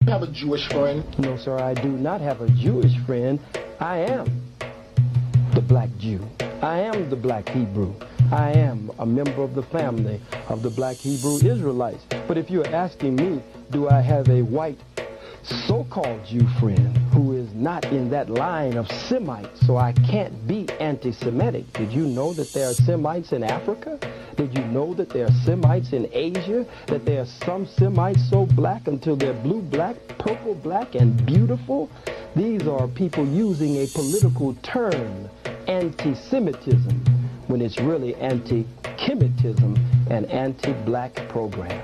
Have a Jewish friend? No, sir, I do not have a Jewish friend. I am the black Jew. I am the black Hebrew. I am a member of the family of the black Hebrew Israelites. But if you're asking me, do I have a white so-called Jew friend who is not in that line of Semites, so I can't be anti-Semitic? Did you know that there are Semites in Africa? Did you know that there are Semites in Asia? That there are some Semites so black until they're blue black, purple black, and beautiful? These are people using a political term, anti-Semitism, when it's really anti-Kemetism, an anti-black program.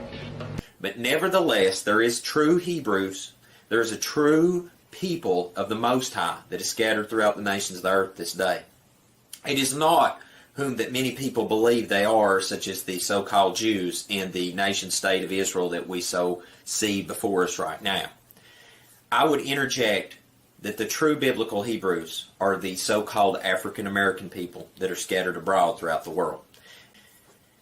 But nevertheless, there is true Hebrews. There is a true people of the Most High that is scattered throughout the nations of the earth this day. It is not whom that many people believe they are, such as the so-called Jews in the nation-state of Israel that we so see before us right now. I would interject that the true biblical Hebrews are the so-called African-American people that are scattered abroad throughout the world.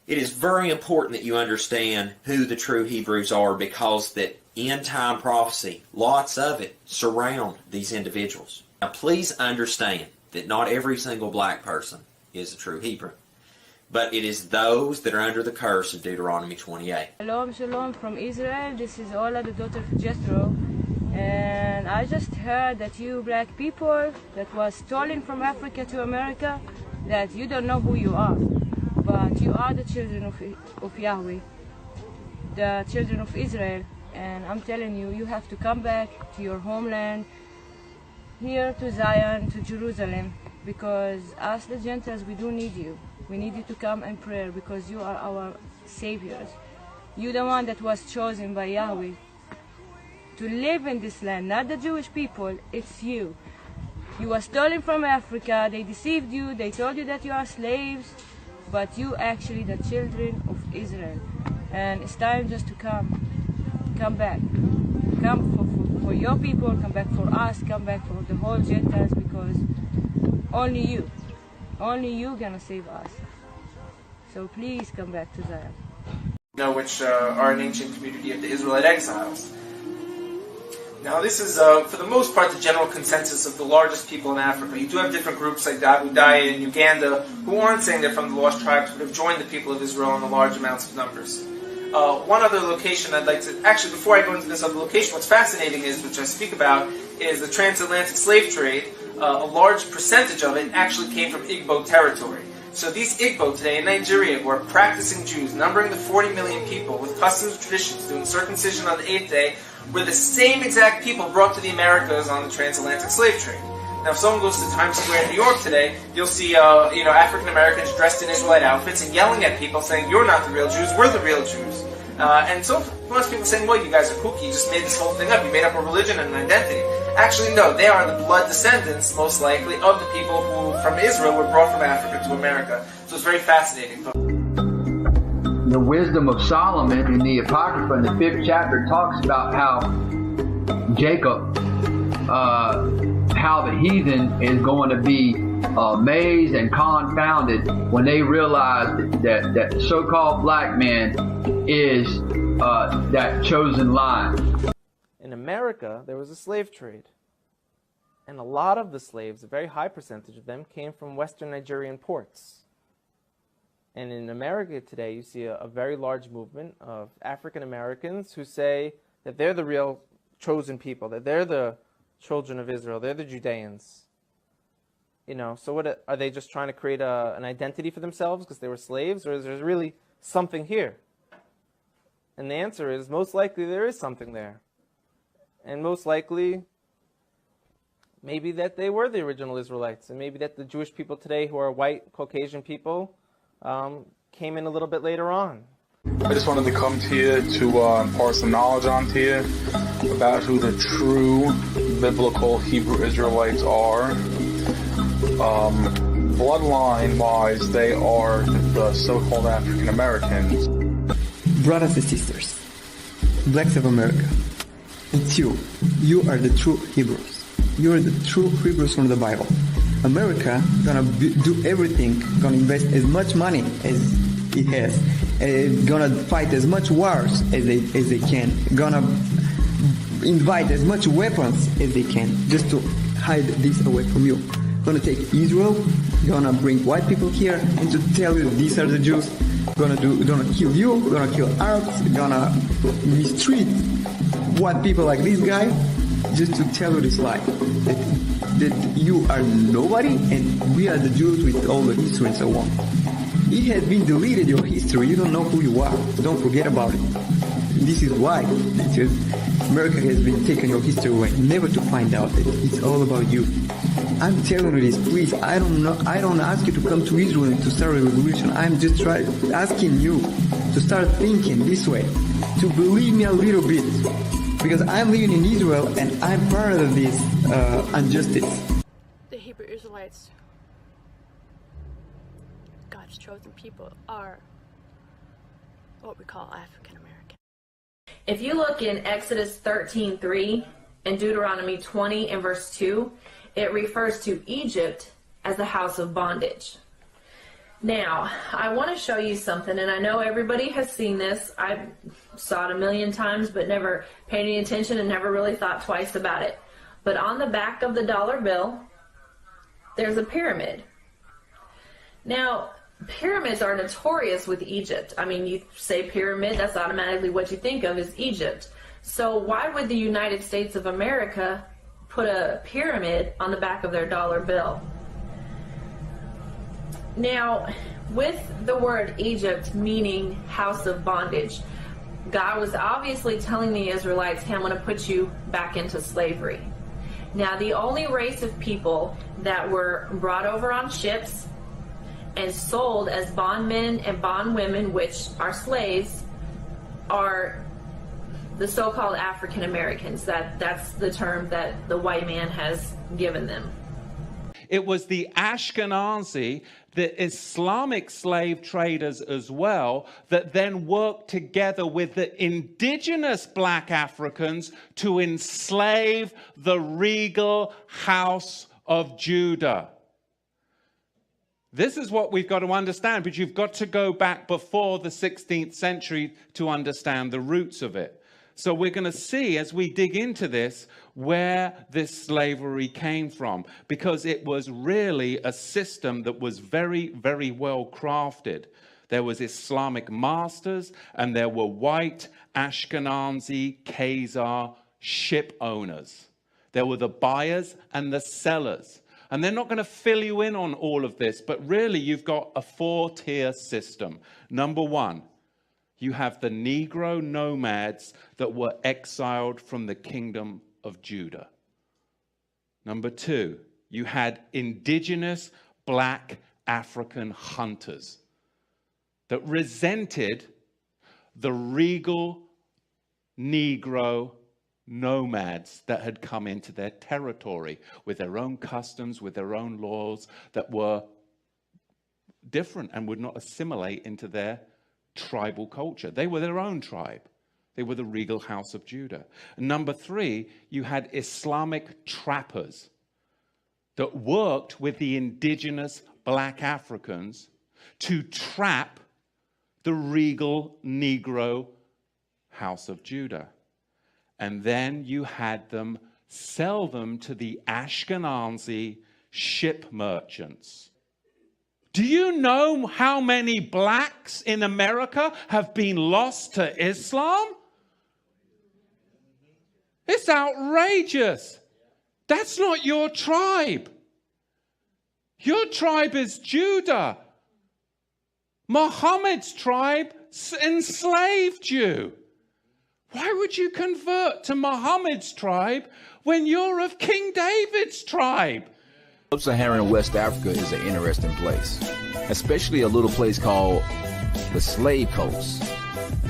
It is very important that you understand who the true Hebrews are, because that end-time prophecy, lots of it, surround these individuals. Now please understand that not every single black person is a true Hebrew, but it is those that are under the curse of Deuteronomy 28. Shalom, shalom from Israel. This is Ola, the daughter of Jethro. And I just heard that you black people that was stolen from Africa to America, that you don't know who you are. But you are the children of Yahweh, the children of Israel. And I'm telling you, you have to come back to your homeland, here to Zion, to Jerusalem, because us the Gentiles, we do need you. We need you to come and pray, because you are our saviors. You're the one that was chosen by Yahweh to live in this land, not the Jewish people, it's you. You were stolen from Africa, they deceived you, they told you that you are slaves, but you actually the children of Israel. And it's time just to come back. Come for your people, come back for us, come back for the whole Gentiles, because only you gonna save us. So please come back to Zion. Which are an ancient community of the Israelite exiles. Now this is, for the most part, the general consensus of the largest people in Africa. You do have different groups like the Abudaya in Uganda, who aren't saying they're from the lost tribes, but have joined the people of Israel in the large amounts of numbers. One other location I'd like to, actually before I go into this other location, what's fascinating is, which I speak about, is the transatlantic slave trade. A large percentage of it actually came from Igbo territory. So these Igbo today in Nigeria, who are practicing Jews, numbering the 40 million people with customs and traditions, doing circumcision on the 8th day, were the same exact people brought to the Americas on the transatlantic slave trade. Now, if someone goes to Times Square in New York today, you'll see African Americans dressed in Israelite outfits and yelling at people saying, "You're not the real Jews, we're the real Jews." And so most people saying, "Well, you guys are kooky, you just made this whole thing up, you made up a religion and an identity." Actually, no, they are the blood descendants, most likely, of the people who, from Israel, were brought from Africa to America. So it's very fascinating. The wisdom of Solomon in the Apocrypha in the 5th chapter talks about how Jacob, how the heathen is going to be amazed and confounded when they realize that the so-called black man is that chosen line. In America, there was a slave trade. And a lot of the slaves, a very high percentage of them, came from Western Nigerian ports. And in America today, you see a very large movement of African Americans who say that they're the real chosen people, that they're the children of Israel, they're the Judeans. So what are they just trying to create an identity for themselves because they were slaves, or is there really something here? And the answer is, most likely there is something there. And most likely, maybe that they were the original Israelites, and maybe that the Jewish people today who are white, Caucasian people came in a little bit later on. I just wanted to come to you to impart some knowledge onto you about who the true biblical Hebrew Israelites are. Bloodline-wise, they are the so-called African Americans. Brothers and sisters, blacks of America, it's you. You are the true Hebrews. You are the true Hebrews from the Bible. America gonna do everything, gonna invest as much money as it has, gonna fight as much wars as they can, gonna invite as much weapons as they can just to hide this away from you. Gonna take Israel, gonna bring white people here and to tell you these are the Jews. Gonna kill you, gonna kill Arabs, gonna mistreat white people like this guy, just to tell you this lie that you are nobody and we are the Jews with all the history and so on. It has been deleted, your history. You don't know who you are. Don't forget about it. This is why. Because America has been taking your history away, never to find out that it's all about you. I'm telling you this, please. I don't ask you to come to Israel and to start a revolution. I'm just asking you to start thinking this way, to believe me a little bit, because I'm living in Israel and I'm part of this injustice. The Hebrew Israelites, God's chosen people, are what we call African American. If you look in Exodus 13:3 and Deuteronomy 20 and verse 2, it refers to Egypt as the house of bondage. Now, I want to show you something, and I know everybody has seen this. I saw it a million times, but never paid any attention and never really thought twice about it. But on the back of the dollar bill, there's a pyramid. Now, pyramids are notorious with Egypt. I mean, you say pyramid, that's automatically what you think of is Egypt. So why would the United States of America put a pyramid on the back of their dollar bill? Now, with the word Egypt meaning house of bondage, God was obviously telling the Israelites, hey, I'm going to put you back into slavery. Now, the only race of people that were brought over on ships and sold as bondmen and bondwomen, which are slaves, are the so-called African Americans. That's the term that the white man has given them. It was the Ashkenazi, the Islamic slave traders as well, that then worked together with the indigenous black Africans to enslave the regal house of Judah. This is what we've got to understand, but you've got to go back before the 16th century to understand the roots of it. So we're going to see, as we dig into this, where this slavery came from, because it was really a system that was very, very well crafted. There was Islamic masters, and there were white Ashkenazi Khazar ship owners. There were the buyers and the sellers. And they're not going to fill you in on all of this, but really you've got a four-tier system. Number one, you have the Negro nomads that were exiled from the kingdom of Judah. Number two, you had indigenous black African hunters that resented the regal Negro nomads that had come into their territory with their own customs, with their own laws that were different and would not assimilate into their tribal culture. They were their own tribe. They were the regal house of Judah. And number three, you had Islamic trappers that worked with the indigenous black Africans to trap the regal Negro house of Judah. And then you had them sell them to the Ashkenazi ship merchants. Do you know how many blacks in America have been lost to Islam? It's outrageous. That's not your tribe. Your tribe is Judah. Muhammad's tribe enslaved you. Why would you convert to Muhammad's tribe when you're of King David's tribe? Sub-Saharan West Africa is an interesting place, especially a little place called the Slave Coast,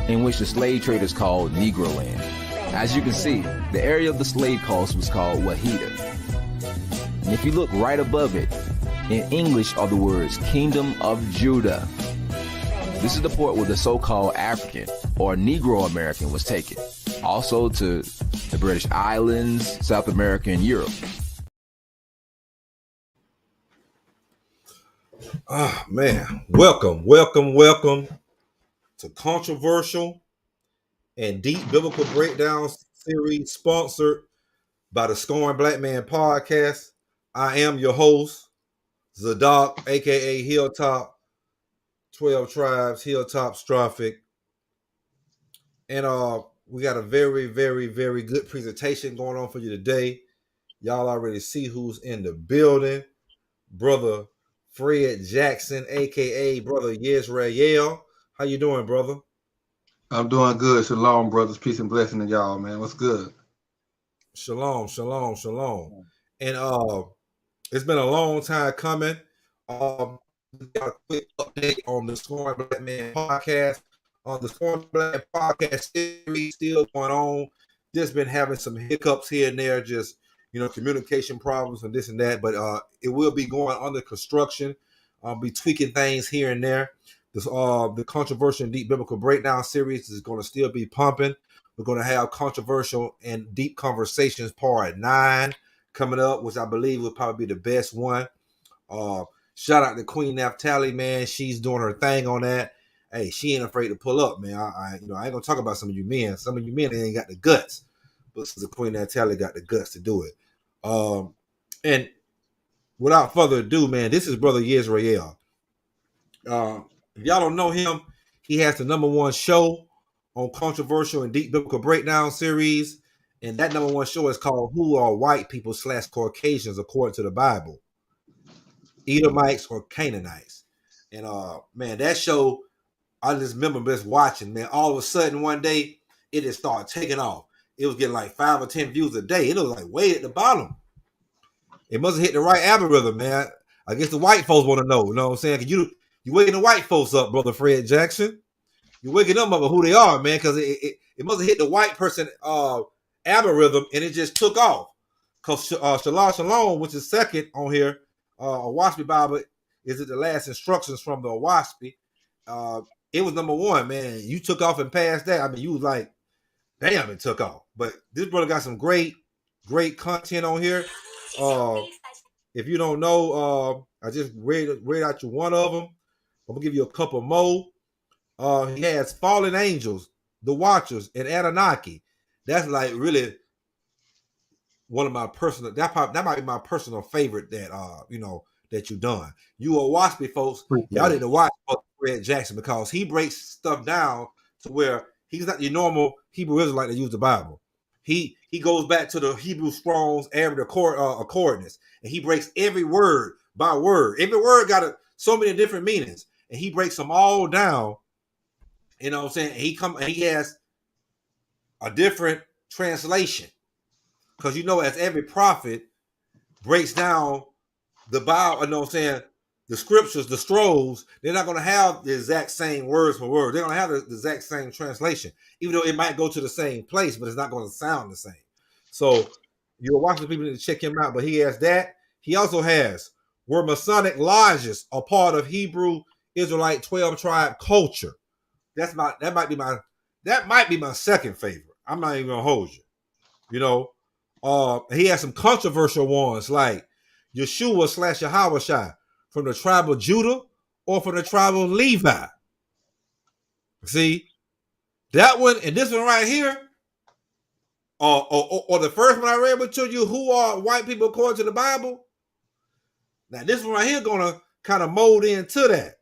in which the slave traders called Negro Land. As you can see, the area of the Slave Coast was called Wahida. And if you look right above it, in English are the words Kingdom of Judah. This is the port where the so-called African or Negro American was taken, also to the British Islands, South America, and Europe. Man, welcome to Controversial and Deep Biblical Breakdowns series sponsored by the Scorn Black Man podcast. I am your host, Zadok, aka Hilltop, 12 Tribes, HILLTOPSTROPHIC. And we got a very, very, very good presentation going on for you today. Y'all already see who's in the building. Brother Fred Jackson, aka Brother Yisrael. How you doing, brother? I'm doing good. Shalom, brothers. Peace and blessing to y'all, man. What's good? Shalom, shalom, shalom. And it's been a long time coming. Got a quick update on the Scorn Black Man podcast. The Scorn Black Man podcast series still going on. Just been having some hiccups here and there, just communication problems and this and that. But it will be going under construction. I'll be tweaking things here and there. This the controversial and deep biblical breakdown series is going to still be pumping. We're going to have controversial and deep conversations part 9 coming up, which I believe will probably be the best one. Shout out to Queen Naphtali, man. She's doing her thing on that. Hey, she ain't afraid to pull up, man. I ain't gonna talk about some of you men. Some of you men ain't got the guts, but the Queen Naphtali got the guts to do it. And without further ado, man, this is Brother Yisrael. If y'all don't know him, he has the #1 show on controversial and deep biblical breakdown series, and that #1 show is called "Who Are White People / Caucasians According to the Bible?" Edomites or Canaanites. And man, that show, I just remember just watching, man. All of a sudden one day it just started taking off. It was getting like 5 or 10 views a day. It was like way at the bottom. It must have hit the right algorithm, man. I guess the white folks want to know, you know what I'm saying? You waking the white folks up, Brother Fred Jackson. You're waking them up with who they are, man, because it must have hit the white person algorithm and it just took off. Because Shalom, which is second on here, a WASP Bible, is it the last instructions from the WASP? It was #1, man. You took off and passed that. I mean, you was like, damn, it took off. But this brother got some great content on here. If you don't know, I just read out you one of them. I'm gonna give you a couple more. He has Fallen Angels, The Watchers, and Anunnaki. That's like really one of my personal. That might be my personal favorite that that you done. You are WASPy folks. Y'all need to watch Fred Jackson because he breaks stuff down to where he's not your normal Hebrew Israelite that use the Bible. He goes back to the Hebrew Strong's Arabic accordance, and he breaks every word by word. Every word got so many different meanings, and he breaks them all down. You know what I'm saying? And he has a different translation. Because as every prophet breaks down the Bible, you know what I'm saying, the scriptures, the scrolls, they're not going to have the exact same words for word. They're going to have the exact same translation, even though it might go to the same place, but it's not going to sound the same. So you're watching people need to check him out, but he has that. He also has where Masonic lodges are part of Hebrew Israelite 12 tribe culture. That might be my second favorite. I'm not even gonna hold you. He has some controversial ones like Yeshua / Yahweh from the tribe of Judah or from the tribe of Levi. See, that one and this one right here, or the first one I read with you, who are white people according to the Bible? Now this one right here gonna kind of mold into that.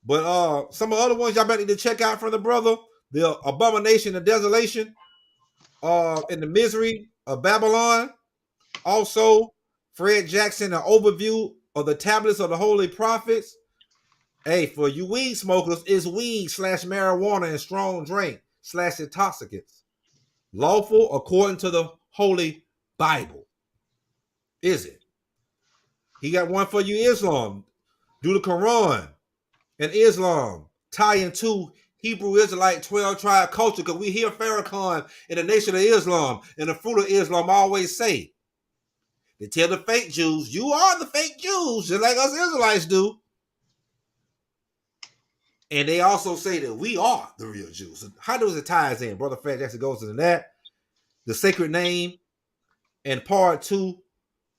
But some of the other ones y'all might need to check out from the brother, the abomination and desolation, and the misery of Babylon. Also, Fred Jackson, an overview of the tablets of the holy prophets. Hey, for you weed smokers, it's weed / marijuana and strong drink / intoxicants. Lawful according to the holy Bible. Is it? He got one for you, Islam. Do the Quran and Islam tie into Hebrew Israelite 12 tribe culture, because we hear Farrakhan in the Nation of Islam and the Fruit of Islam always say, they tell the fake Jews, you are the fake Jews, just like us Israelites do. And they also say that we are the real Jews. So how does it ties in? Brother Fred Jackson goes into that. The sacred name and part 2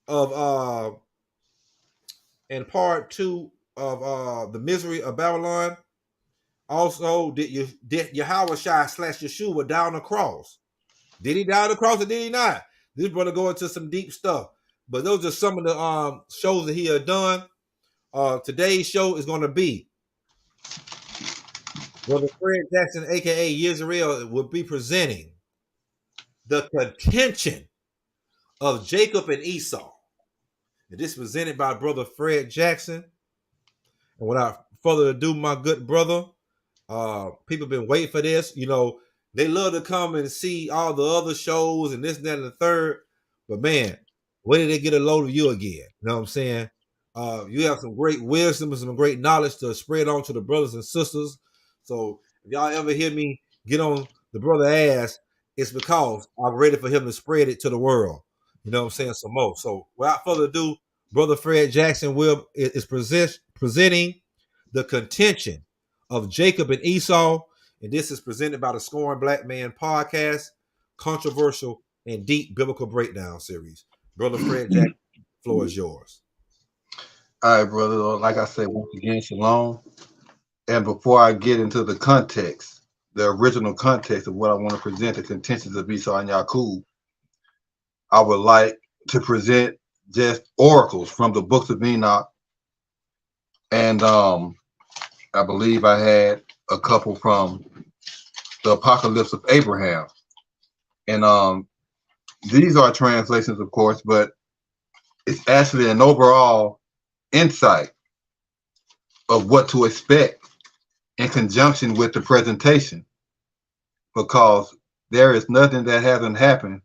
of the misery of Babylon. Also, did Yahweh / Yeshua down the cross? Did he die on the cross or did he not? This brother go into some deep stuff. But those are some of the shows that he had done. Today's show is going to be Brother Fred Jackson, aka Israel, will be presenting the contention of Jacob and Esau. And this is presented by Brother Fred Jackson. And without further ado, my good brother, people been waiting for this. You know, they love to come and see all the other shows and this, and that, and the third. But man, when did they get a load of you again? You know what I'm saying? You have some great wisdom and some great knowledge to spread on to the brothers and sisters. So if y'all ever hear me get on the brother ass, it's because I'm ready for him to spread it to the world. You know what I'm saying? Some more. So without further ado, Brother Fred Jackson is presenting the contention of Jacob and Esau. And this is presented by the Scoring Black Man podcast, controversial and deep biblical breakdown series. Brother Fred Jackson, the floor is yours. All right, brother. Like I said, once again, shalom. And before I get into the context, the original context of what I want to present, the contentions of Esau and Jacob, I would like to present just oracles from the books of Enoch. And I believe I had a couple from the Apocalypse of Abraham. And these are translations, of course, but it's actually an overall insight of what to expect in conjunction with the presentation, because there is nothing that hasn't happened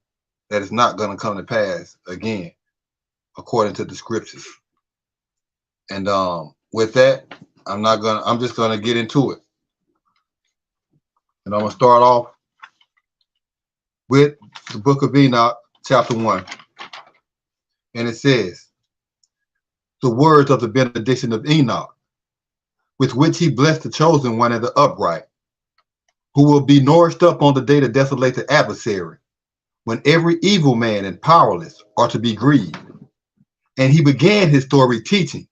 that is not going to come to pass again, according to the scriptures. And with that, I'm just gonna get into it. And I'm gonna start off with the book of Enoch, chapter 1. And it says, the words of the benediction of Enoch, with which he blessed the chosen one and the upright, who will be nourished up on the day to desolate the adversary, when every evil man and powerless are to be grieved. And he began his story teaching,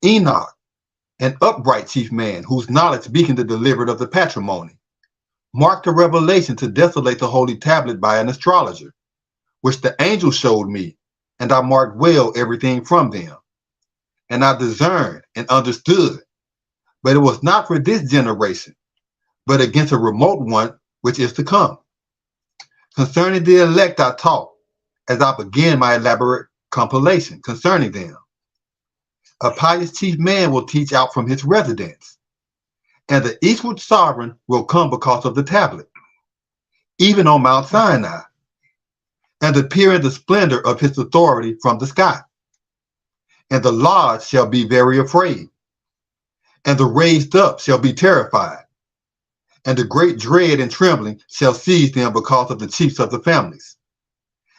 Enoch, an upright chief man, whose knowledge beacon the delivered of the patrimony, marked a revelation to desolate the holy tablet by an astrologer, which the angel showed me, and I marked well everything from them. And I discerned and understood, but it was not for this generation, but against a remote one which is to come. Concerning the elect I taught, as I began my elaborate compilation concerning them. A pious chief man will teach out from his residence, and the eastward sovereign will come because of the tablet, even on Mount Sinai, and appear in the splendor of his authority from the sky. And the lodge shall be very afraid, and the raised up shall be terrified, and the great dread and trembling shall seize them because of the chiefs of the families.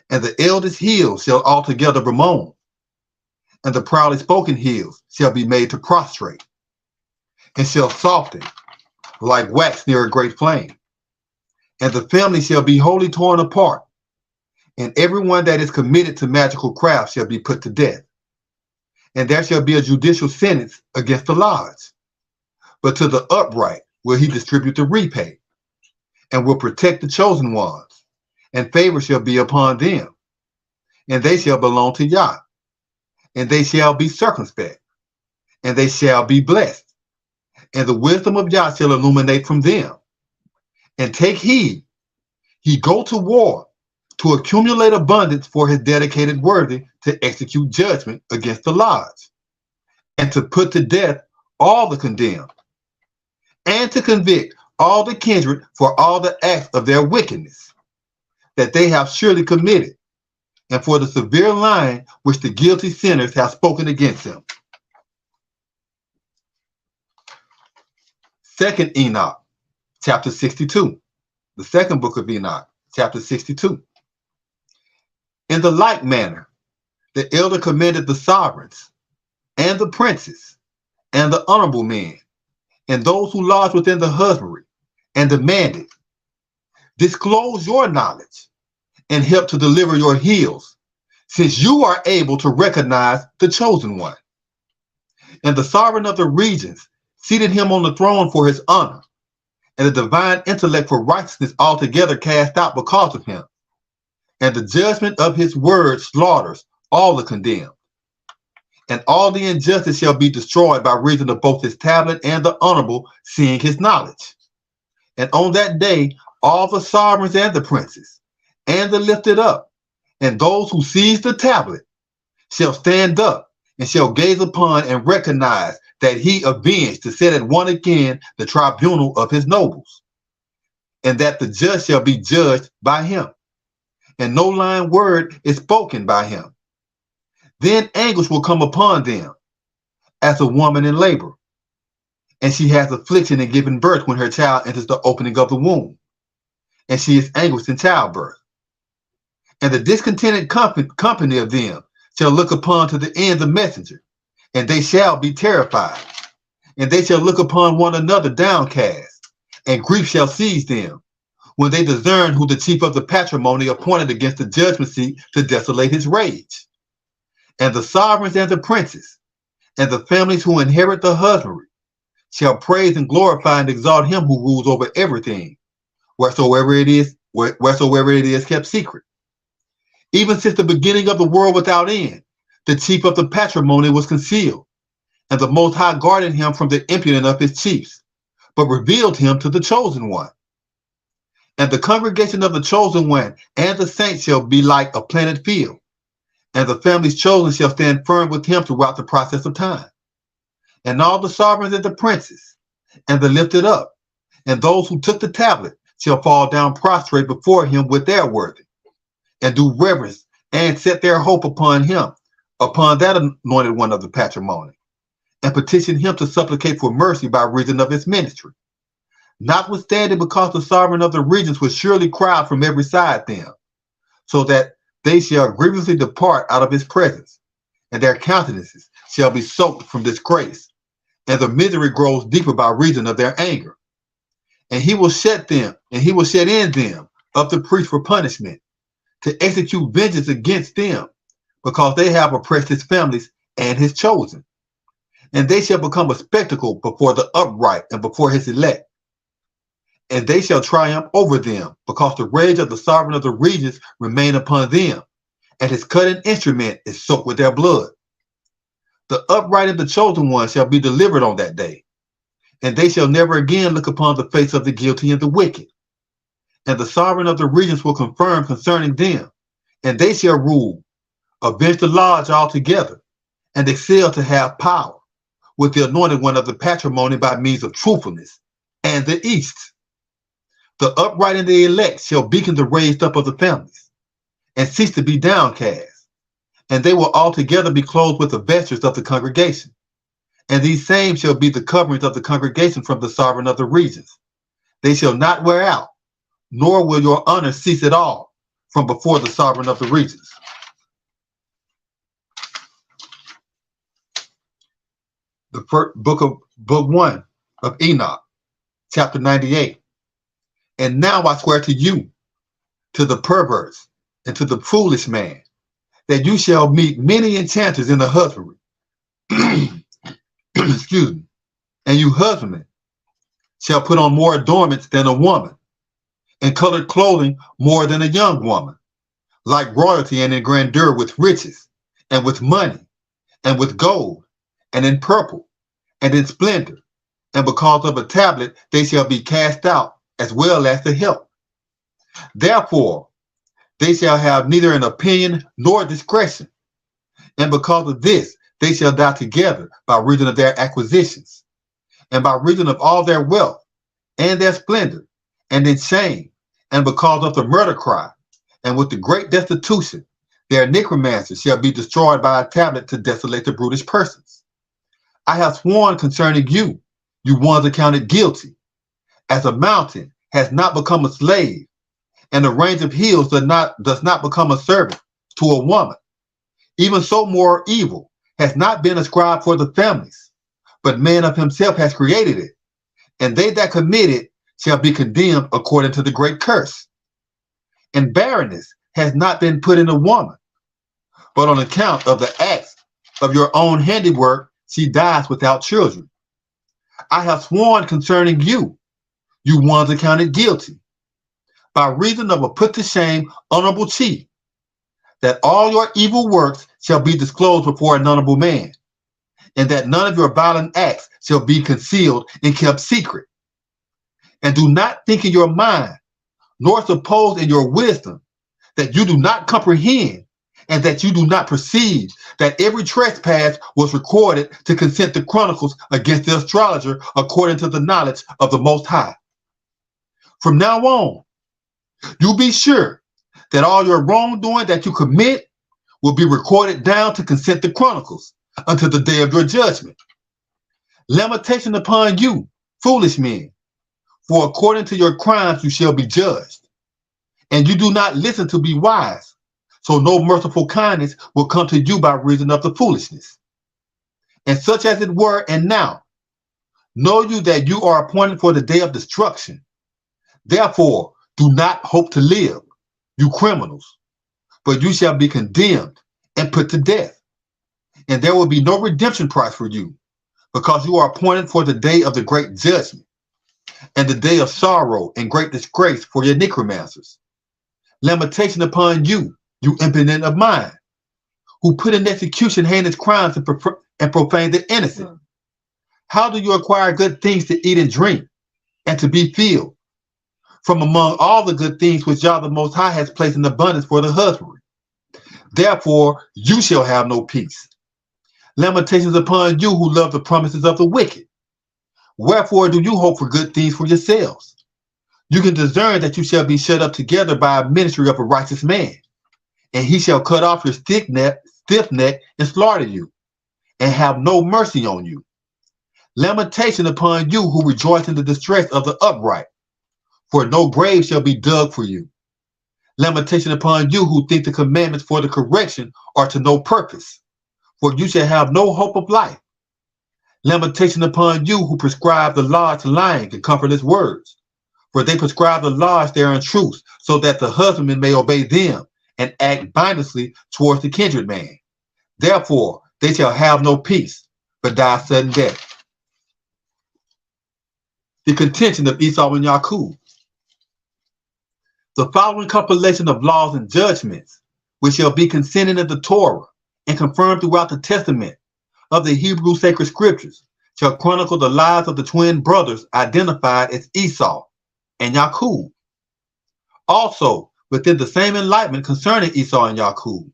And the eldest hills shall altogether bemoan, and the proudly spoken hills shall be made to prostrate, and shall soften like wax near a great flame. And the family shall be wholly torn apart, and everyone that is committed to magical craft shall be put to death. And there shall be a judicial sentence against the lodge. But to the upright will he distribute the repay, and will protect the chosen ones, and favor shall be upon them, and they shall belong to Yah, and they shall be circumspect, and they shall be blessed, and the wisdom of Yah shall illuminate from them. And take heed, he go to war to accumulate abundance for his dedicated worthy to execute judgment against the lodge, and to put to death all the condemned, and to convict all the kindred for all the acts of their wickedness that they have surely committed, and for the severe lying which the guilty sinners have spoken against him. Second Enoch, chapter 62. The second book of Enoch, chapter 62. In the like manner, the elder commended the sovereigns, and the princes, and the honorable men, and those who lodge within the husbandry, and demanded, disclose your knowledge, and help to deliver your heels, since you are able to recognize the chosen one. And the sovereign of the regions seated him on the throne for his honor, and the divine intellect for righteousness altogether cast out because of him. And the judgment of his word slaughters all the condemned. And all the injustice shall be destroyed by reason of both his tablet and the honorable, seeing his knowledge. And on that day, all the sovereigns and the princes, and the lifted up, and those who seize the tablet, shall stand up, and shall gaze upon and recognize that he avenged to set at one again the tribunal of his nobles, and that the just shall be judged by him, and no lying word is spoken by him. Then anguish will come upon them, as a woman in labor, and she has affliction in giving birth when her child enters the opening of the womb, and she is anguished in childbirth. And the discontented company of them shall look upon to the end the messenger, and they shall be terrified, and they shall look upon one another downcast, and grief shall seize them, when they discern who the chief of the patrimony appointed against the judgment seat to desolate his rage. And the sovereigns and the princes, and the families who inherit the husbandry, shall praise and glorify and exalt him who rules over everything, wheresoever it is kept secret. Even since the beginning of the world without end, the chief of the patrimony was concealed, and the Most High guarded him from the impudence of his chiefs, but revealed him to the chosen one. And the congregation of the chosen one and the saints shall be like a planted field, and the families chosen shall stand firm with him throughout the process of time. And all the sovereigns and the princes, and the lifted up, and those who took the tablet shall fall down prostrate before him with their worthy, and do reverence and set their hope upon him, upon that anointed one of the patrimony, and petition him to supplicate for mercy by reason of his ministry. Notwithstanding, because the sovereign of the regions will surely cry out from every side them, so that they shall grievously depart out of his presence, and their countenances shall be soaked from disgrace, and the misery grows deeper by reason of their anger. And he will shed them, and he will shed in them of the priest for punishment, to execute vengeance against them, because they have oppressed his families and his chosen. And they shall become a spectacle before the upright and before his elect. And they shall triumph over them, because the rage of the sovereign of the regions remain upon them, and his cutting instrument is soaked with their blood. The upright and the chosen one shall be delivered on that day, and they shall never again look upon the face of the guilty and the wicked. And the sovereign of the regions will confirm concerning them, and they shall rule, avenge the large altogether, and excel to have power, with the anointed one of the patrimony by means of truthfulness, and the east. The upright and the elect shall beacon the raised up of the families, and cease to be downcast, and they will altogether be clothed with the vestures of the congregation. And these same shall be the coverings of the congregation from the sovereign of the regions. They shall not wear out, nor will your honor cease at all from before the sovereign of the regions. The first book 1 of Enoch, chapter 98. And now I swear to you, to the perverse, and to the foolish man, that you shall meet many enchanters in the husbandry. Excuse me. And you husbandmen shall put on more adornments than a woman, and colored clothing more than a young woman, like royalty and in grandeur, with riches, and with money, and with gold, and in purple, and in splendor. And because of a tablet they shall be cast out, as well as the help. Therefore, they shall have neither an opinion nor discretion. And because of this, they shall die together by reason of their acquisitions, and by reason of all their wealth, and their splendor, and in shame, and because of the murder cry, and with the great destitution, their necromancers shall be destroyed by a tablet to desolate the brutish persons. I have sworn concerning you, you ones accounted guilty, as a mountain has not become a slave, and a range of hills does not become a servant to a woman. Even so more evil has not been ascribed for the families, but man of himself has created it, and they that commit it shall be condemned according to the great curse. And barrenness has not been put in a woman, but on account of the acts of your own handiwork, she dies without children. I have sworn concerning you, you ones accounted guilty, by reason of a put to shame honorable chief, that all your evil works shall be disclosed before an honorable man, and that none of your violent acts shall be concealed and kept secret. And do not think in your mind, nor suppose in your wisdom, that you do not comprehend, and that you do not perceive that every trespass was recorded to consent the chronicles against the astrologer according to the knowledge of the Most High. From now on, you be sure that all your wrongdoing that you commit will be recorded down to consent the chronicles until the day of your judgment. Lamentation upon you, foolish men, for according to your crimes you shall be judged. And you do not listen to be wise, so no merciful kindness will come to you by reason of the foolishness. And such as it were and now, know you that you are appointed for the day of destruction. Therefore, do not hope to live, you criminals, but you shall be condemned and put to death. And there will be no redemption price for you, because you are appointed for the day of the great judgment, and the day of sorrow and great disgrace for your necromancers. Lamentation upon you, you impudent of mind, who put in execution heinous crimes and profane the innocent. How do you acquire good things to eat and drink, and to be filled, from among all the good things which Yah the Most High has placed in abundance for the husbandry? Therefore you shall have no peace. Lamentations upon you who love the promises of the wicked. Wherefore do you hope for good things for yourselves? You can discern that you shall be shut up together by a ministry of a righteous man, and he shall cut off your stiff neck and slaughter you, and have no mercy on you. Lamentation upon you who rejoice in the distress of the upright, for no grave shall be dug for you. Lamentation upon you who think the commandments for the correction are to no purpose, for you shall have no hope of life. Lamentation upon you who prescribe the law to lying and comfortless words, for they prescribe the laws their untruths, so that the husbandman may obey them and act mindlessly towards the kindred man. Therefore they shall have no peace, but die sudden death. The contention of Esau and Jacob. The following compilation of laws and judgments, which shall be consented in the Torah and confirmed throughout the Testament of the Hebrew sacred scriptures, shall chronicle the lives of the twin brothers identified as Esau and Jacob. Also, within the same enlightenment concerning Esau and Jacob,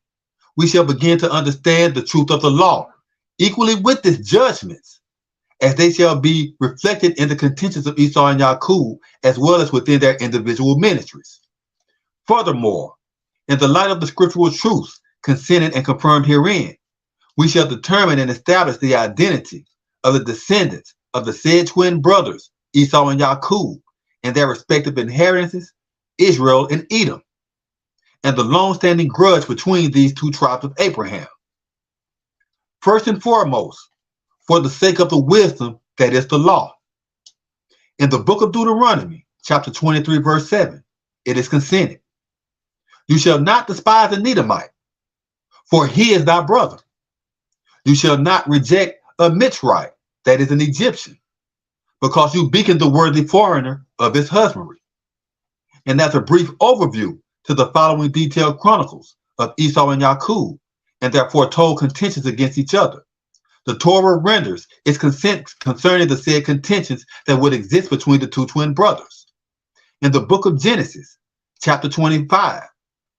we shall begin to understand the truth of the law, equally with its judgments, as they shall be reflected in the contentions of Esau and Jacob, as well as within their individual ministries. Furthermore, in the light of the scriptural truths consented and confirmed herein, we shall determine and establish the identity of the descendants of the said twin brothers, Esau and Jacob, and their respective inheritances, Israel and Edom, and the long-standing grudge between these two tribes of Abraham. First and foremost, for the sake of the wisdom that is the law. In the book of Deuteronomy, chapter 23, verse 7, it is consented, you shall not despise an Edomite, for he is thy brother. You shall not reject a Mitzrite, that is an Egyptian, because you beacon the worthy foreigner of his husbandry. And as a brief overview to the following detailed chronicles of Esau and Jacob and their foretold contentions against each other, the Torah renders its consent concerning the said contentions that would exist between the two twin brothers. In the book of Genesis, chapter 25,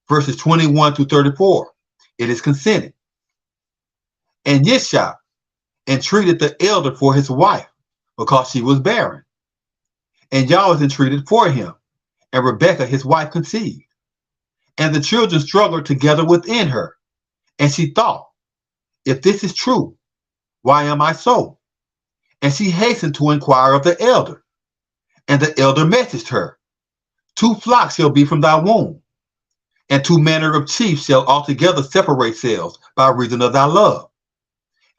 verses 21 through 34, it is consented. And Yishak entreated the elder for his wife, because she was barren. And Yahweh entreated for him, and Rebekah his wife conceived. And the children struggled together within her. And she thought, if this is true, why am I so? And she hastened to inquire of the elder. And the elder messaged her, 2 flocks shall be from thy womb, and 2 manner of chiefs shall altogether separate selves by reason of thy love.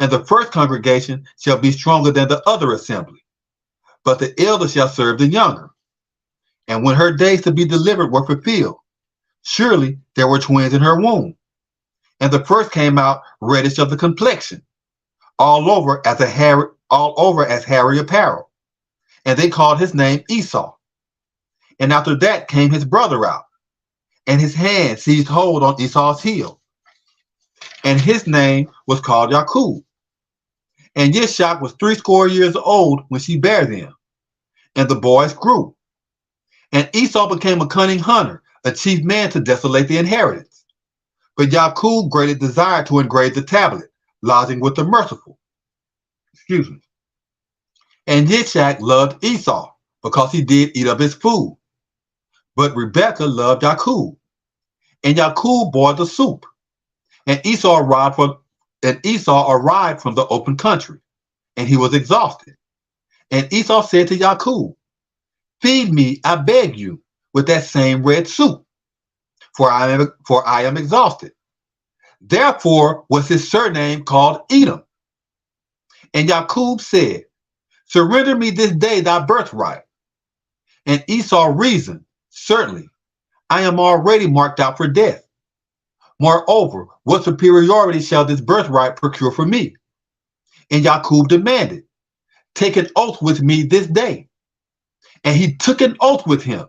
And the first congregation shall be stronger than the other assembly, but the elder shall serve the younger. And when her days to be delivered were fulfilled, surely there were twins in her womb. And the first came out reddish of the complexion, all over as hairy apparel. And they called his name Esau. And after that came his brother out, and his hand seized hold on Esau's heel. And his name was called Jacob. And Yishak was 80 years old when she bare them. And the boys grew. And Esau became a cunning hunter, a chief man to desolate the inheritance. But Jacob greatly desired to engrave the tablet, lodging with the merciful. Excuse me. And Yishak loved Esau, because he did eat of his food. But Rebekah loved Jacob. And Jacob boiled the soup. And Esau arrived from the open country, and he was exhausted. And Esau said to Jacob, "Feed me, I beg you, with that same red soup, for I am exhausted." Therefore was his surname called Edom. And Jacob said, "Surrender me this day thy birthright." And Esau reasoned, "Certainly, I am already marked out for death. Moreover, what superiority shall this birthright procure for me?" And Jacob demanded, "Take an oath with me this day." And he took an oath with him,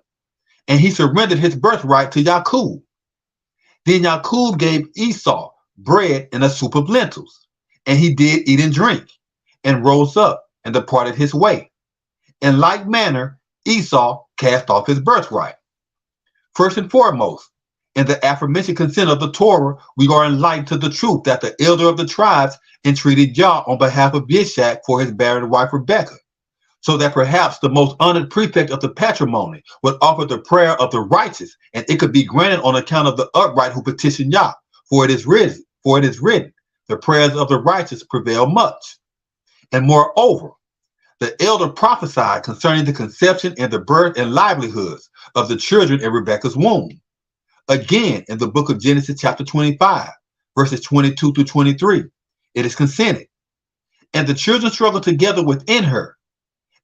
and he surrendered his birthright to Jacob. Then Jacob gave Esau bread and a soup of lentils, and he did eat and drink, and rose up and departed his way. In like manner, Esau cast off his birthright. First and foremost, in the aforementioned consent of the Torah, we are enlightened to the truth that the elder of the tribes entreated Yah on behalf of Yishak for his barren wife Rebekah, so that perhaps the most honored prefect of the patrimony would offer the prayer of the righteous, and it could be granted on account of the upright who petition Yah. For it is written, the prayers of the righteous prevail much. And moreover, the elder prophesied concerning the conception and the birth and livelihoods of the children in Rebekah's womb. Again, in the book of Genesis chapter 25, verses 22 through 23, it is consented. And the children struggled together within her.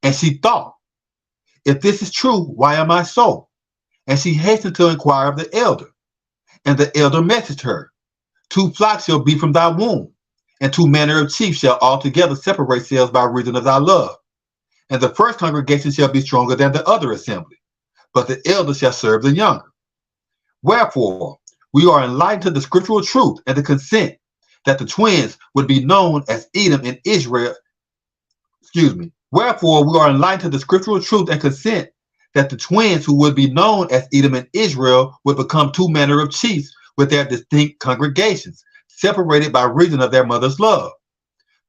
And she thought, "If this is true, why am I so?" And she hastened to inquire of the elder. And the elder messaged her, "2 flocks shall be from thy womb, and 2 manner of chiefs shall altogether separate themselves by reason of thy love. And the first congregation shall be stronger than the other assembly, but the elder shall serve the younger. Wherefore, we are enlightened to the scriptural truth and the consent that the twins would be known as Edom and Israel. Wherefore, we are enlightened to the scriptural truth and consent that the twins who would be known as Edom and Israel would become 2 manner of chiefs with their distinct congregations, separated by reason of their mother's love,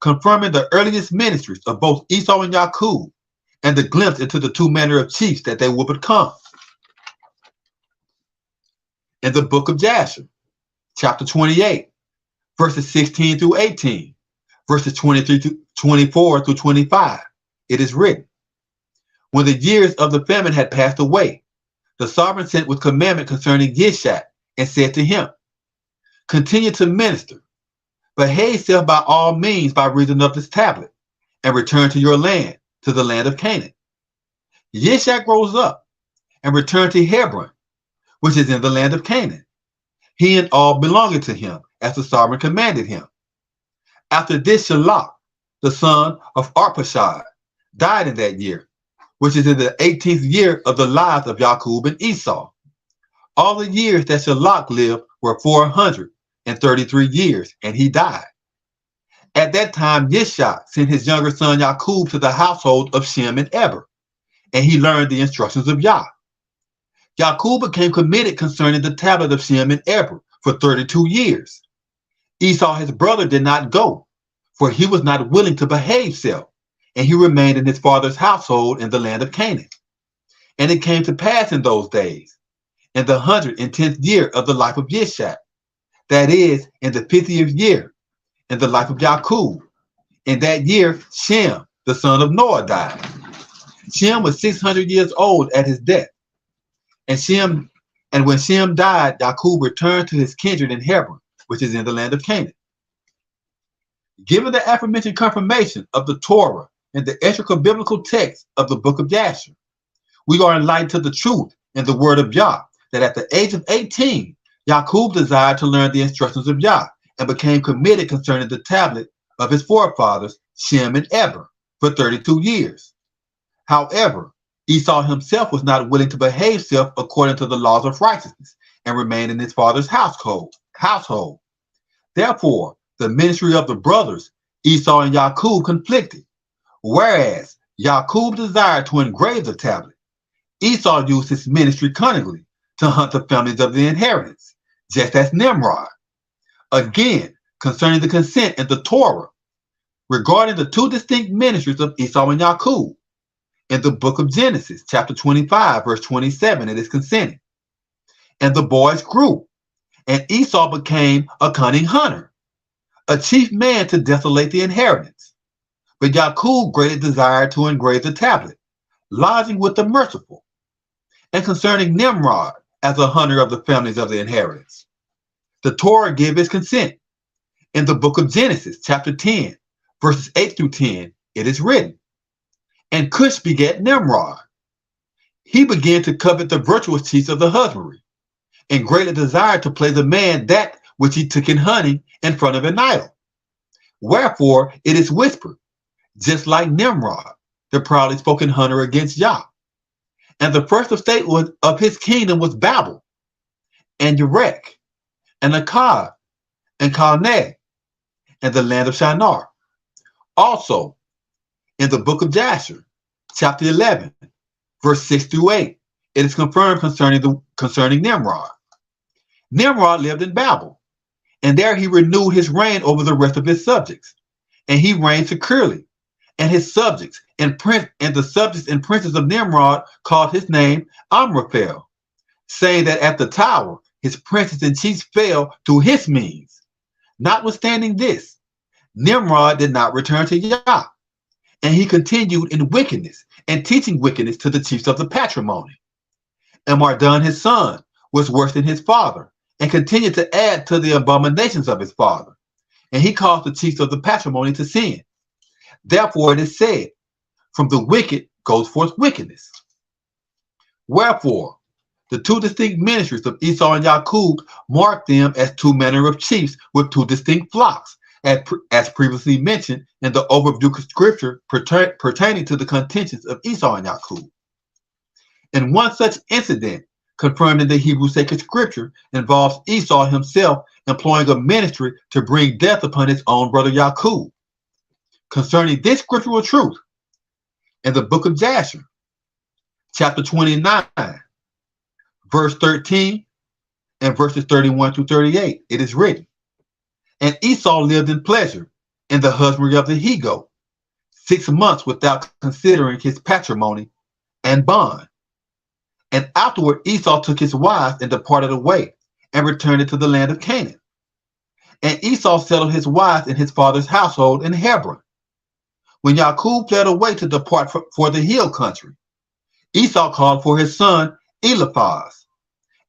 confirming the earliest ministries of both Esau and Jacob, and the glimpse into the 2 manner of chiefs that they would become. In the book of Jasher, chapter 28, verses 16 through 18, verses 23 to 24 through 25, it is written, "When the years of the famine had passed away, the sovereign sent with commandment concerning Yishak, and said to him, Continue to minister, behave yourself by all means by reason of this tablet, and return to your land, to the land of Canaan. Yishak rose up and returned to Hebron, which is in the land of Canaan, he and all belonging to him, as the sovereign commanded him. After this, Shalach, the son of Arpachshad, died in that year, which is in the 18th year of the lives of Jacob and Esau. All the years that Shalach lived were 433 years, and he died. At that time, Yishak sent his younger son Jacob to the household of Shem and Eber, and he learned the instructions of Yah. Jacob became committed concerning the tablet of Shem and Eber for 32 years. Esau, his brother, did not go, for he was not willing to behave himself, and he remained in his father's household in the land of Canaan. And it came to pass in those days, in the 110th year of the life of Yishak, that is, in the 50th year, in the life of Jacob. In that year, Shem, the son of Noah, died. Shem was 600 years old at his death. And when Shem died, Jacob returned to his kindred in Hebron, which is in the land of Canaan. Given the aforementioned confirmation of the Torah and the extra-biblical text of the book of Jasher, we are enlightened to the truth in the word of Yah, that at the age of 18, Jacob desired to learn the instructions of Yah and became committed concerning the tablet of his forefathers, Shem and Eber, for 32 years. However, Esau himself was not willing to behave himself according to the laws of righteousness and remain in his father's household. Therefore, the ministry of the brothers, Esau and Jacob, conflicted. Whereas Jacob desired to engrave the tablet, Esau used his ministry cunningly to hunt the families of the inheritance, just as Nimrod. Again, concerning the consent in the Torah, regarding the two distinct ministries of Esau and Jacob, in the book of Genesis, chapter 25, verse 27, it is consented. And the boys grew, and Esau became a cunning hunter, a chief man to desolate the inheritance. But Jacob greatly desired to engrave the tablet, lodging with the merciful. And concerning Nimrod, as a hunter of the families of the inheritance, the Torah gave its consent. In the book of Genesis, chapter 10, verses 8 through 10, it is written, and Cush begat Nimrod. He began to covet the virtuous chiefs of the husbandry, and greatly desired to play the man that which he took in hunting in front of an idol. Wherefore it is whispered, just like Nimrod, the proudly spoken hunter against Yah. And the first estate of his kingdom was Babel, and Erech, and Akkad, and Calneh, and the land of Shinar. Also, in the book of Jasher, chapter 11, verse 6 through 8, it is confirmed concerning Nimrod. Nimrod lived in Babel, and there he renewed his reign over the rest of his subjects, and he reigned securely. And his subjects and the subjects and princes of Nimrod called his name Amraphel, saying that at the tower his princes and chiefs fell through his means. Notwithstanding this, Nimrod did not return to Yah, and he continued in wickedness and teaching wickedness to the chiefs of the patrimony. And Mardon his son was worse than his father, and continued to add to the abominations of his father. And he caused the chiefs of the patrimony to sin. Therefore it is said, from the wicked goes forth wickedness. Wherefore, the two distinct ministries of Esau and Jacob mark them as two manner of chiefs with two distinct flocks, as previously mentioned in the overview of scripture pertaining to the contentions of Esau and Jacob. And one such incident confirmed in the Hebrew sacred scripture involves Esau himself employing a ministry to bring death upon his own brother Jacob. Concerning this scriptural truth, in the book of Jasher, chapter 29, verse 13, and verses 31 through 38, it is written, and Esau lived in pleasure in the husbandry of the he-goat 6 months without considering his patrimony and bond. And afterward Esau took his wives and departed away, and returned to the land of Canaan. And Esau settled his wives in his father's household in Hebron. When Jacob fled away to depart for the hill country, Esau called for his son Eliphaz,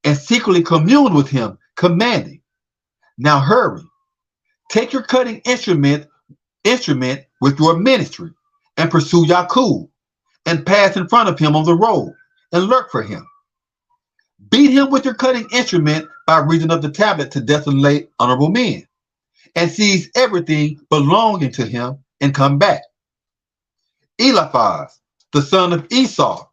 and secretly communed with him, commanding, now hurry, take your cutting instrument with your ministry, and pursue Jacob, and pass in front of him on the road, and lurk for him. Beat him with your cutting instrument by reason of the tablet to desolate honorable men, and seize everything belonging to him, and come back. Eliphaz, the son of Esau,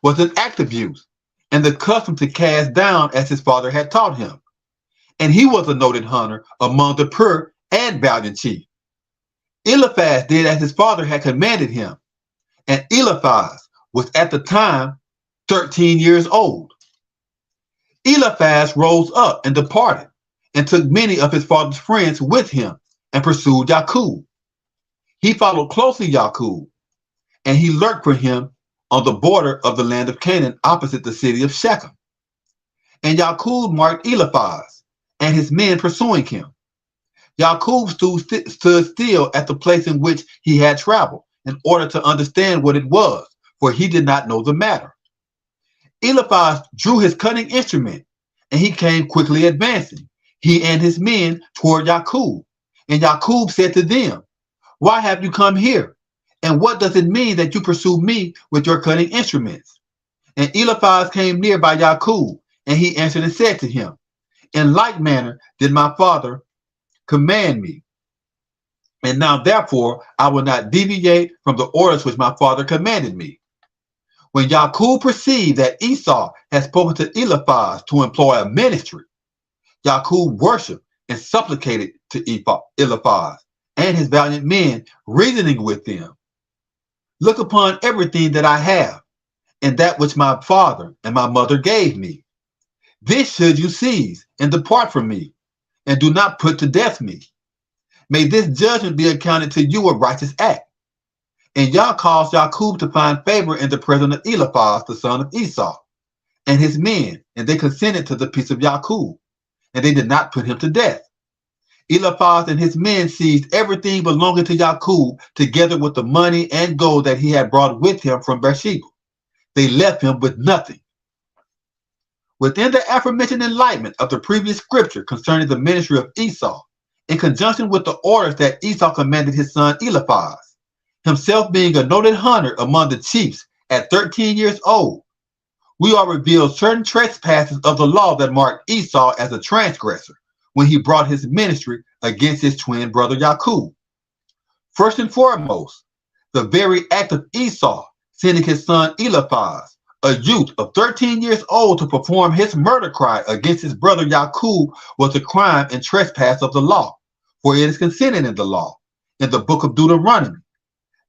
was an active youth, and accustomed to cast down as his father had taught him. And he was a noted hunter among the pure and valiant chief. Eliphaz did as his father had commanded him, and Eliphaz was at the time 13 years old. Eliphaz rose up and departed, and took many of his father's friends with him, and pursued Jacob. He followed closely Jacob, and he lurked for him on the border of the land of Canaan opposite the city of Shechem. And Jacob marked Eliphaz and his men pursuing him. Jacob stood still at the place in which he had traveled in order to understand what it was, for he did not know the matter. Eliphaz drew his cutting instrument, and he came quickly advancing, he and his men, toward Jacob. And Jacob said to them, why have you come here? And what does it mean that you pursue me with your cutting instruments? And Eliphaz came near by Jacob, and he answered and said to him, in like manner did my father command me. And now therefore I will not deviate from the orders which my father commanded me. When Jacob perceived that Esau had spoken to Eliphaz to employ a ministry, Jacob worshipped and supplicated to Eliphaz and his valiant men, reasoning with them, "Look upon everything that I have, and that which my father and my mother gave me. This should you seize and depart from me, and do not put to death me. May this judgment be accounted to you a righteous act." And Yah caused Jacob to find favor in the presence of Eliphaz, the son of Esau, and his men, and they consented to the peace of Jacob, and they did not put him to death. Eliphaz and his men seized everything belonging to Jacob, together with the money and gold that he had brought with him from Beersheba. They left him with nothing. Within the aforementioned enlightenment of the previous scripture concerning the ministry of Esau, in conjunction with the orders that Esau commanded his son Eliphaz, himself being a noted hunter among the chiefs at 13 years old, we are revealed certain trespasses of the law that marked Esau as a transgressor when he brought his ministry against his twin brother Jacob. First and foremost, the very act of Esau sending his son Eliphaz, a youth of 13 years old, to perform his murder cry against his brother Jacob was a crime and trespass of the law, for it is considered in the law, in the book of Deuteronomy,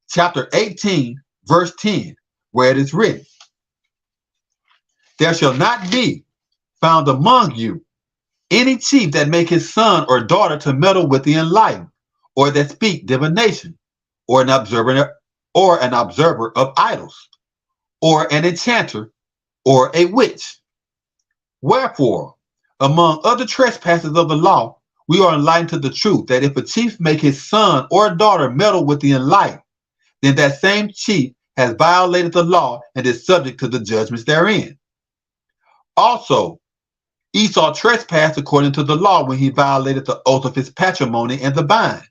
chapter 18, verse 10, where it is written, "There shall not be found among you any chief that make his son or daughter to meddle with the enlightened, or that speak divination, or an observer of idols, or an enchanter, or a witch. Wherefore, among other trespasses of the law, we are enlightened to the truth that if a chief make his son or daughter meddle with the enlightened, then that same chief has violated the law and is subject to the judgments therein. Also, Esau trespassed according to the law when he violated the oath of his patrimony and the bind,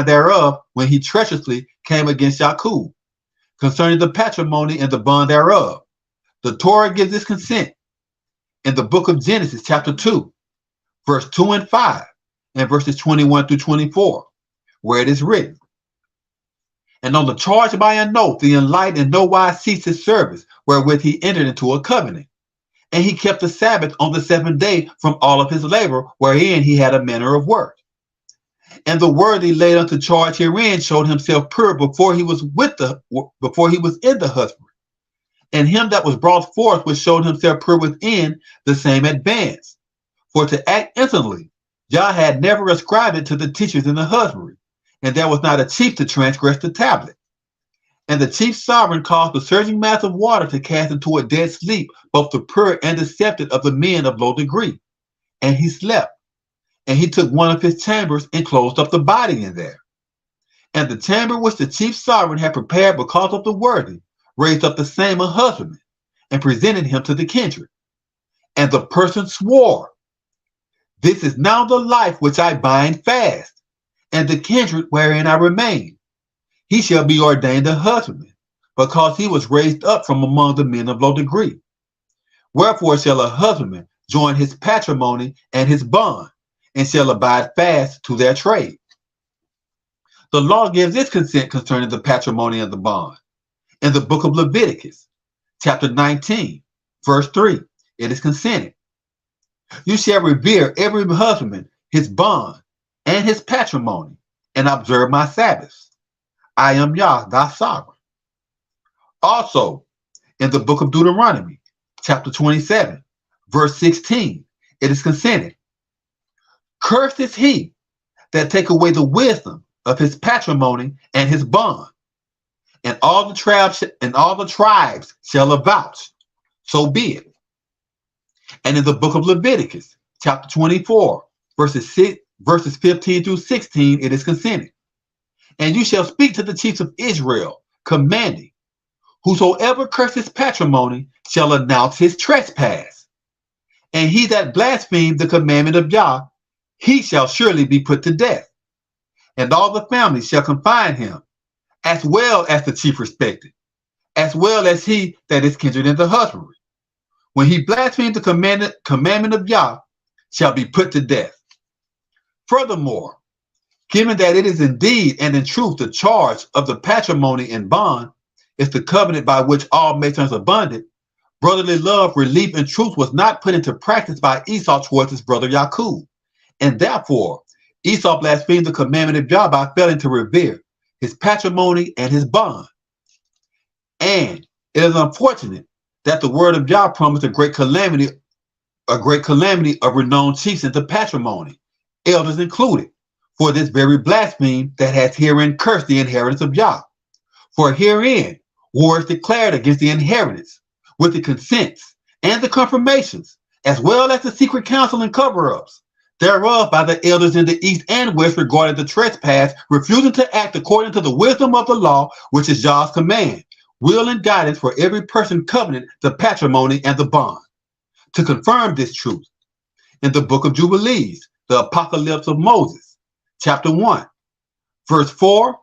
thereof, when he treacherously came against Jacob. Concerning the patrimony and the bond thereof, the Torah gives its consent in the book of Genesis, chapter 2, verse 2 and 5, and verses 21 through 24, where it is written, "And on the charge by an oath, the enlightened in no wise ceased his service, wherewith he entered into a covenant. And he kept the Sabbath on the seventh day from all of his labor, wherein he had a manner of work. And the worthy laid unto charge herein showed himself pure before he was in the husband. And him that was brought forth which showed himself pure within, the same advanced. For to act insolently, Yah had never ascribed it to the teachers in the husbandry, and there was not a chief to transgress the tablet. And the chief sovereign caused the surging mass of water to cast into a dead sleep both the pure and deceptive of the men of low degree. And he slept. And he took one of his chambers and closed up the body in there. And the chamber which the chief sovereign had prepared because of the worthy raised up the same a husbandman and presented him to the kindred. And the person swore, This is now the life which I bind fast, and the kindred wherein I remain. He shall be ordained a husbandman, because he was raised up from among the men of low degree. Wherefore shall a husbandman join his patrimony and his bond, and shall abide fast to their trade." The law gives its consent concerning the patrimony and the bond. In the book of Leviticus, chapter 19, verse 3, it is consented, "You shall revere every husbandman, his bond, and his patrimony, and observe my Sabbaths. I am Yah, thy sovereign." Also, in the book of Deuteronomy, chapter 27, verse 16, it is consented, "Cursed is he that take away the wisdom of his patrimony and his bond, and all the tribes shall avouch, so be it." And in the book of Leviticus, chapter 24, verses 15 through 16, it is consented, "And you shall speak to the chiefs of Israel, commanding, whosoever curses patrimony shall announce his trespass. And he that blasphemes the commandment of Yah, he shall surely be put to death. And all the families shall confine him, as well as the chief respected, as well as he that is kindred in the husbandry. When he blasphemes the commandment of Yah, shall be put to death. Furthermore, given that it is indeed and in truth the charge of the patrimony and bond, is the covenant by which all masons are bonded, brotherly love, relief, and truth was not put into practice by Esau towards his brother Jacob. And therefore, Esau blasphemed the commandment of Yah by failing to revere his patrimony and his bond. And it is unfortunate that the word of Yah promised a great calamity of renowned chiefs into patrimony, elders included, for this very blaspheme that has herein cursed the inheritance of Yah. For herein war is declared against the inheritance, with the consents and the confirmations, as well as the secret counsel and cover-ups thereof by the elders in the east and west regarding the trespass, refusing to act according to the wisdom of the law, which is Yah's command, will and guidance for every person covenant, the patrimony and the bond. To confirm this truth, in the book of Jubilees, the Apocalypse of Moses, chapter 1, verse 4,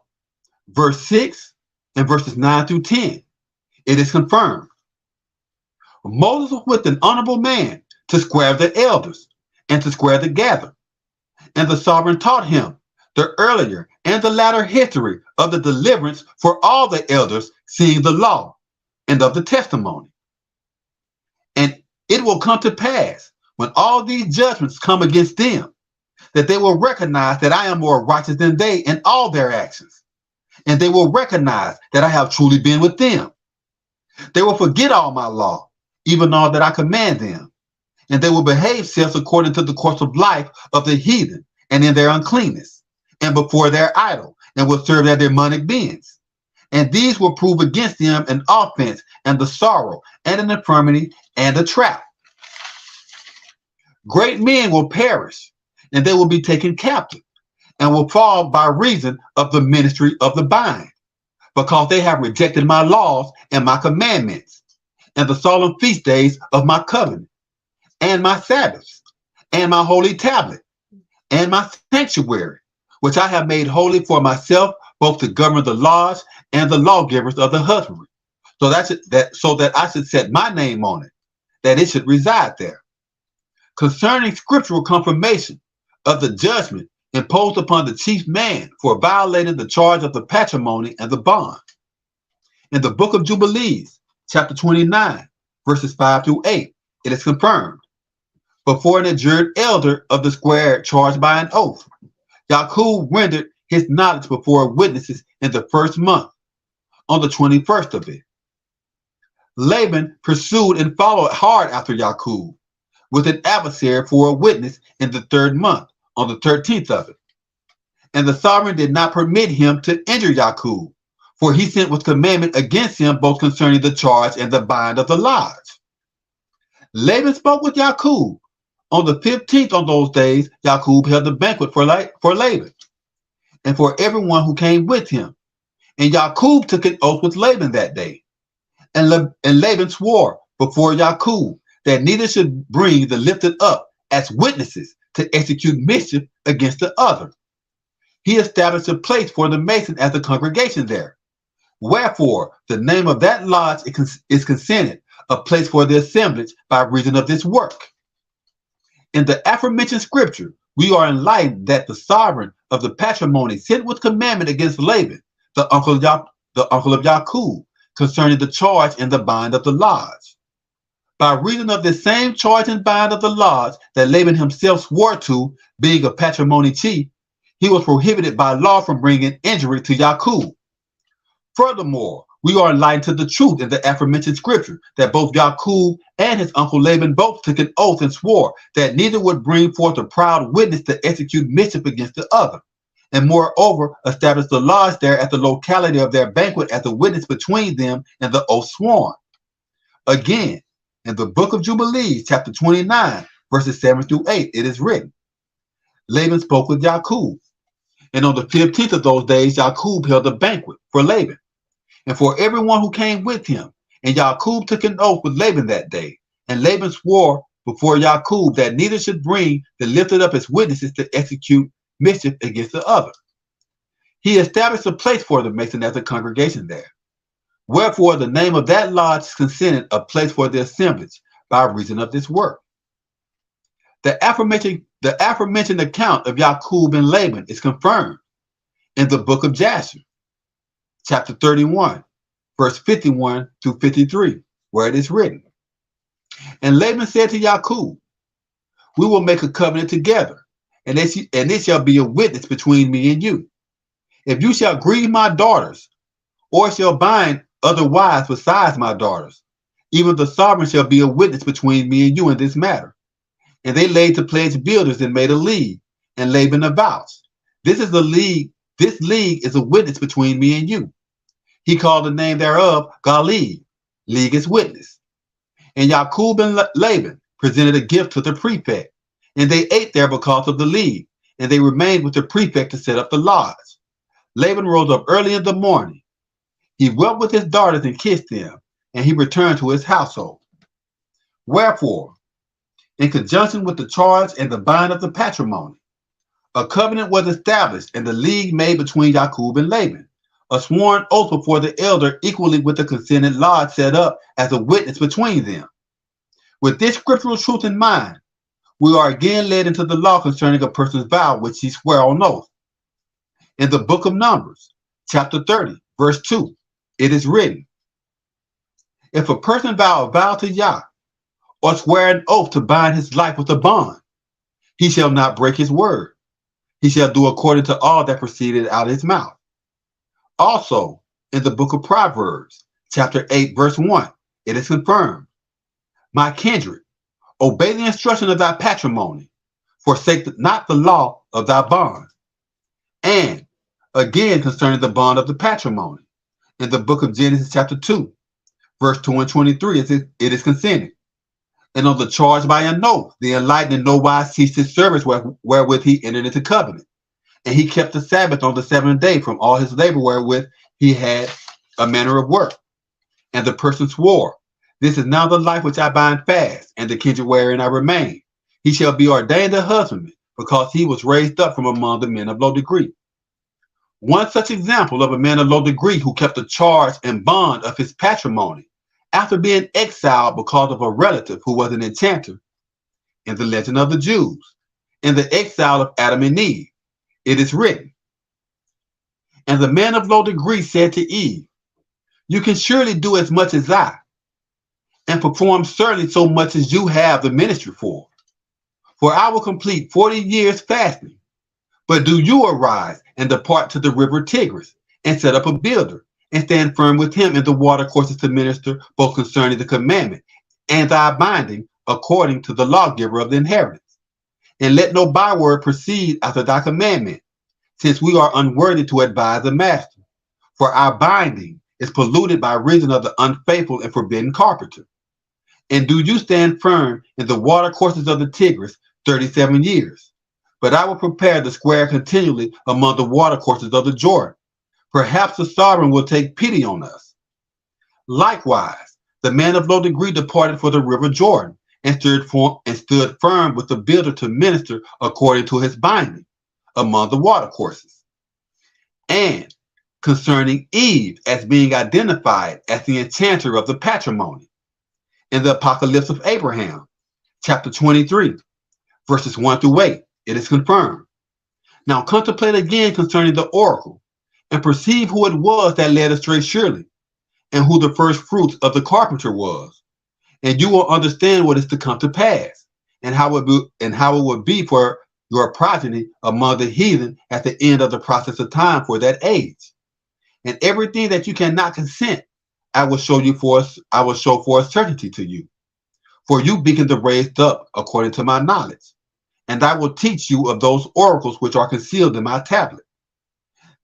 verse 6, and verses 9 through 10, it is confirmed. Moses was with an honorable man to square the elders and to square the gather. And the sovereign taught him the earlier and the latter history of the deliverance for all the elders, seeing the law and of the testimony. And it will come to pass when all these judgments come against them, that they will recognize that I am more righteous than they in all their actions. And they will recognize that I have truly been with them. They will forget all my law, even all that I command them. And they will behave themselves according to the course of life of the heathen, and in their uncleanness, and before their idol, and will serve their demonic beings. And these will prove against them an offense, and the sorrow, and an infirmity, and a trap. Great men will perish, and they will be taken captive, and will fall by reason of the ministry of the bind, because they have rejected my laws and my commandments, and the solemn feast days of my covenant, and my Sabbaths, and my holy tablet, and my sanctuary, which I have made holy for myself, both to govern the laws and the lawgivers of the husbandry, so that I should set my name on it, that it should reside there. Concerning scriptural confirmation of the judgment imposed upon the chief man for violating the charge of the patrimony and the bond. In the book of Jubilees, chapter 29, verses 5 through 8, it is confirmed. Before an adjured elder of the square charged by an oath, Jacob rendered his knowledge before witnesses in the first month, on the 21st of it. Laban pursued and followed hard after Jacob, with an adversary for a witness in the third month, on the 13th of it. And the sovereign did not permit him to injure Jacob, for he sent with commandment against him both concerning the charge and the bind of the lodge. Laban spoke with Jacob. On the 15th on those days, Jacob held a banquet for Laban, and for everyone who came with him. And Jacob took an oath with Laban that day. And Laban swore before Jacob that neither should bring the lifted up as witnesses to execute mischief against the other. He established a place for the mason as a congregation there. Wherefore, the name of that lodge is consented a place for the assemblage by reason of this work. In the aforementioned scripture, we are enlightened that the sovereign of the patrimony sent with commandment against Laban, the uncle of Jacob, concerning the charge and the bind of the lodge. By reason of this same charge and bind of the lodge that Laban himself swore to, being a patrimony chief, he was prohibited by law from bringing injury to Jacob. Furthermore, we are enlightened to the truth in the aforementioned scripture that both Jacob and his uncle Laban both took an oath and swore that neither would bring forth a proud witness to execute mischief against the other, and moreover established the lodge there at the locality of their banquet as a witness between them and the oath sworn. Again, in the book of Jubilees, chapter 29, verses 7 through 8, it is written, Laban spoke with Jacob, and on the 15th of those days, Jacob held a banquet for Laban, and for everyone who came with him. And Jacob took an oath with Laban that day. And Laban swore before Jacob that neither should bring the lifted up as witnesses to execute mischief against the other. He established a place for the mason as a congregation there. Wherefore the name of that lodge is consented a place for the assemblage by reason of this work. The aforementioned account of Jacob and Laban is confirmed in the book of Jasher, chapter 31, verse 51 through 53, where it is written, And Laban said to Jacob, We will make a covenant together, and it shall be a witness between me and you. If you shall grieve my daughters, or shall bind other wives besides my daughters, even the sovereign shall be a witness between me and you in this matter. And they laid to pledge builders and made a league, and Laban avouched, This is the league. This league is a witness between me and you. He called the name thereof Galid, league is witness. And Jacob and Laban presented a gift to the prefect, and they ate there because of the league, and they remained with the prefect to set up the lodge. Laban rose up early in the morning. He wept with his daughters and kissed them, and he returned to his household. Wherefore, in conjunction with the charge and the bind of the patrimony, a covenant was established and the league made between Jacob and Laban, a sworn oath before the elder equally with the consented lodge set up as a witness between them. With this scriptural truth in mind, we are again led into the law concerning a person's vow which he swore on oath. In the book of Numbers, chapter 30, verse 2, it is written, If a person vow a vow to Yah, or swear an oath to bind his life with a bond, he shall not break his word. He shall do according to all that proceeded out of his mouth. Also, in the book of Proverbs, chapter 8, verse 1, it is confirmed, My kindred, obey the instruction of thy patrimony, forsake not the law of thy bond. And again concerning the bond of the patrimony, in the book of Genesis chapter 2, verse 2 and 23, it is consented. And on the charge by an oath, the enlightened in no wise ceased his service wherewith he entered into covenant. And he kept the Sabbath on the seventh day from all his labor wherewith he had a manner of work. And the person swore, This is now the life which I bind fast, and the kindred wherein I remain. He shall be ordained a husbandman, because he was raised up from among the men of low degree. One such example of a man of low degree who kept the charge and bond of his patrimony after being exiled because of a relative who was an enchanter, in the legend of the Jews, in the exile of Adam and Eve, it is written, And the man of low degree said to Eve, You can surely do as much as I, and perform certainly so much as you have the ministry for. For I will complete 40 years fasting. But do you arise and depart to the river Tigris, and set up a builder, and stand firm with him in the water courses to minister both concerning the commandment and thy binding according to the lawgiver of the inheritance. And let no byword proceed after thy commandment, since we are unworthy to advise the master. For our binding is polluted by reason of the unfaithful and forbidden carpenter. And do you stand firm in the water courses of the Tigris 37 years. But I will prepare the square continually among the water courses of the Jordan. Perhaps the sovereign will take pity on us. Likewise, the man of low degree departed for the river Jordan, and stood firm with the builder to minister according to his binding among the water courses. And concerning Eve as being identified as the enchanter of the patrimony, in the Apocalypse of Abraham, chapter 23, verses 1 through 8, it is confirmed. Now contemplate again concerning the oracle, and perceive who it was that led astray surely, and who the first fruits of the carpenter was. And you will understand what is to come to pass, and how it would be for your progeny among the heathen at the end of the process of time for that age. And everything that you cannot consent, I will show for a certainty to you. For you beacon the raised up according to my knowledge, and I will teach you of those oracles which are concealed in my tablet.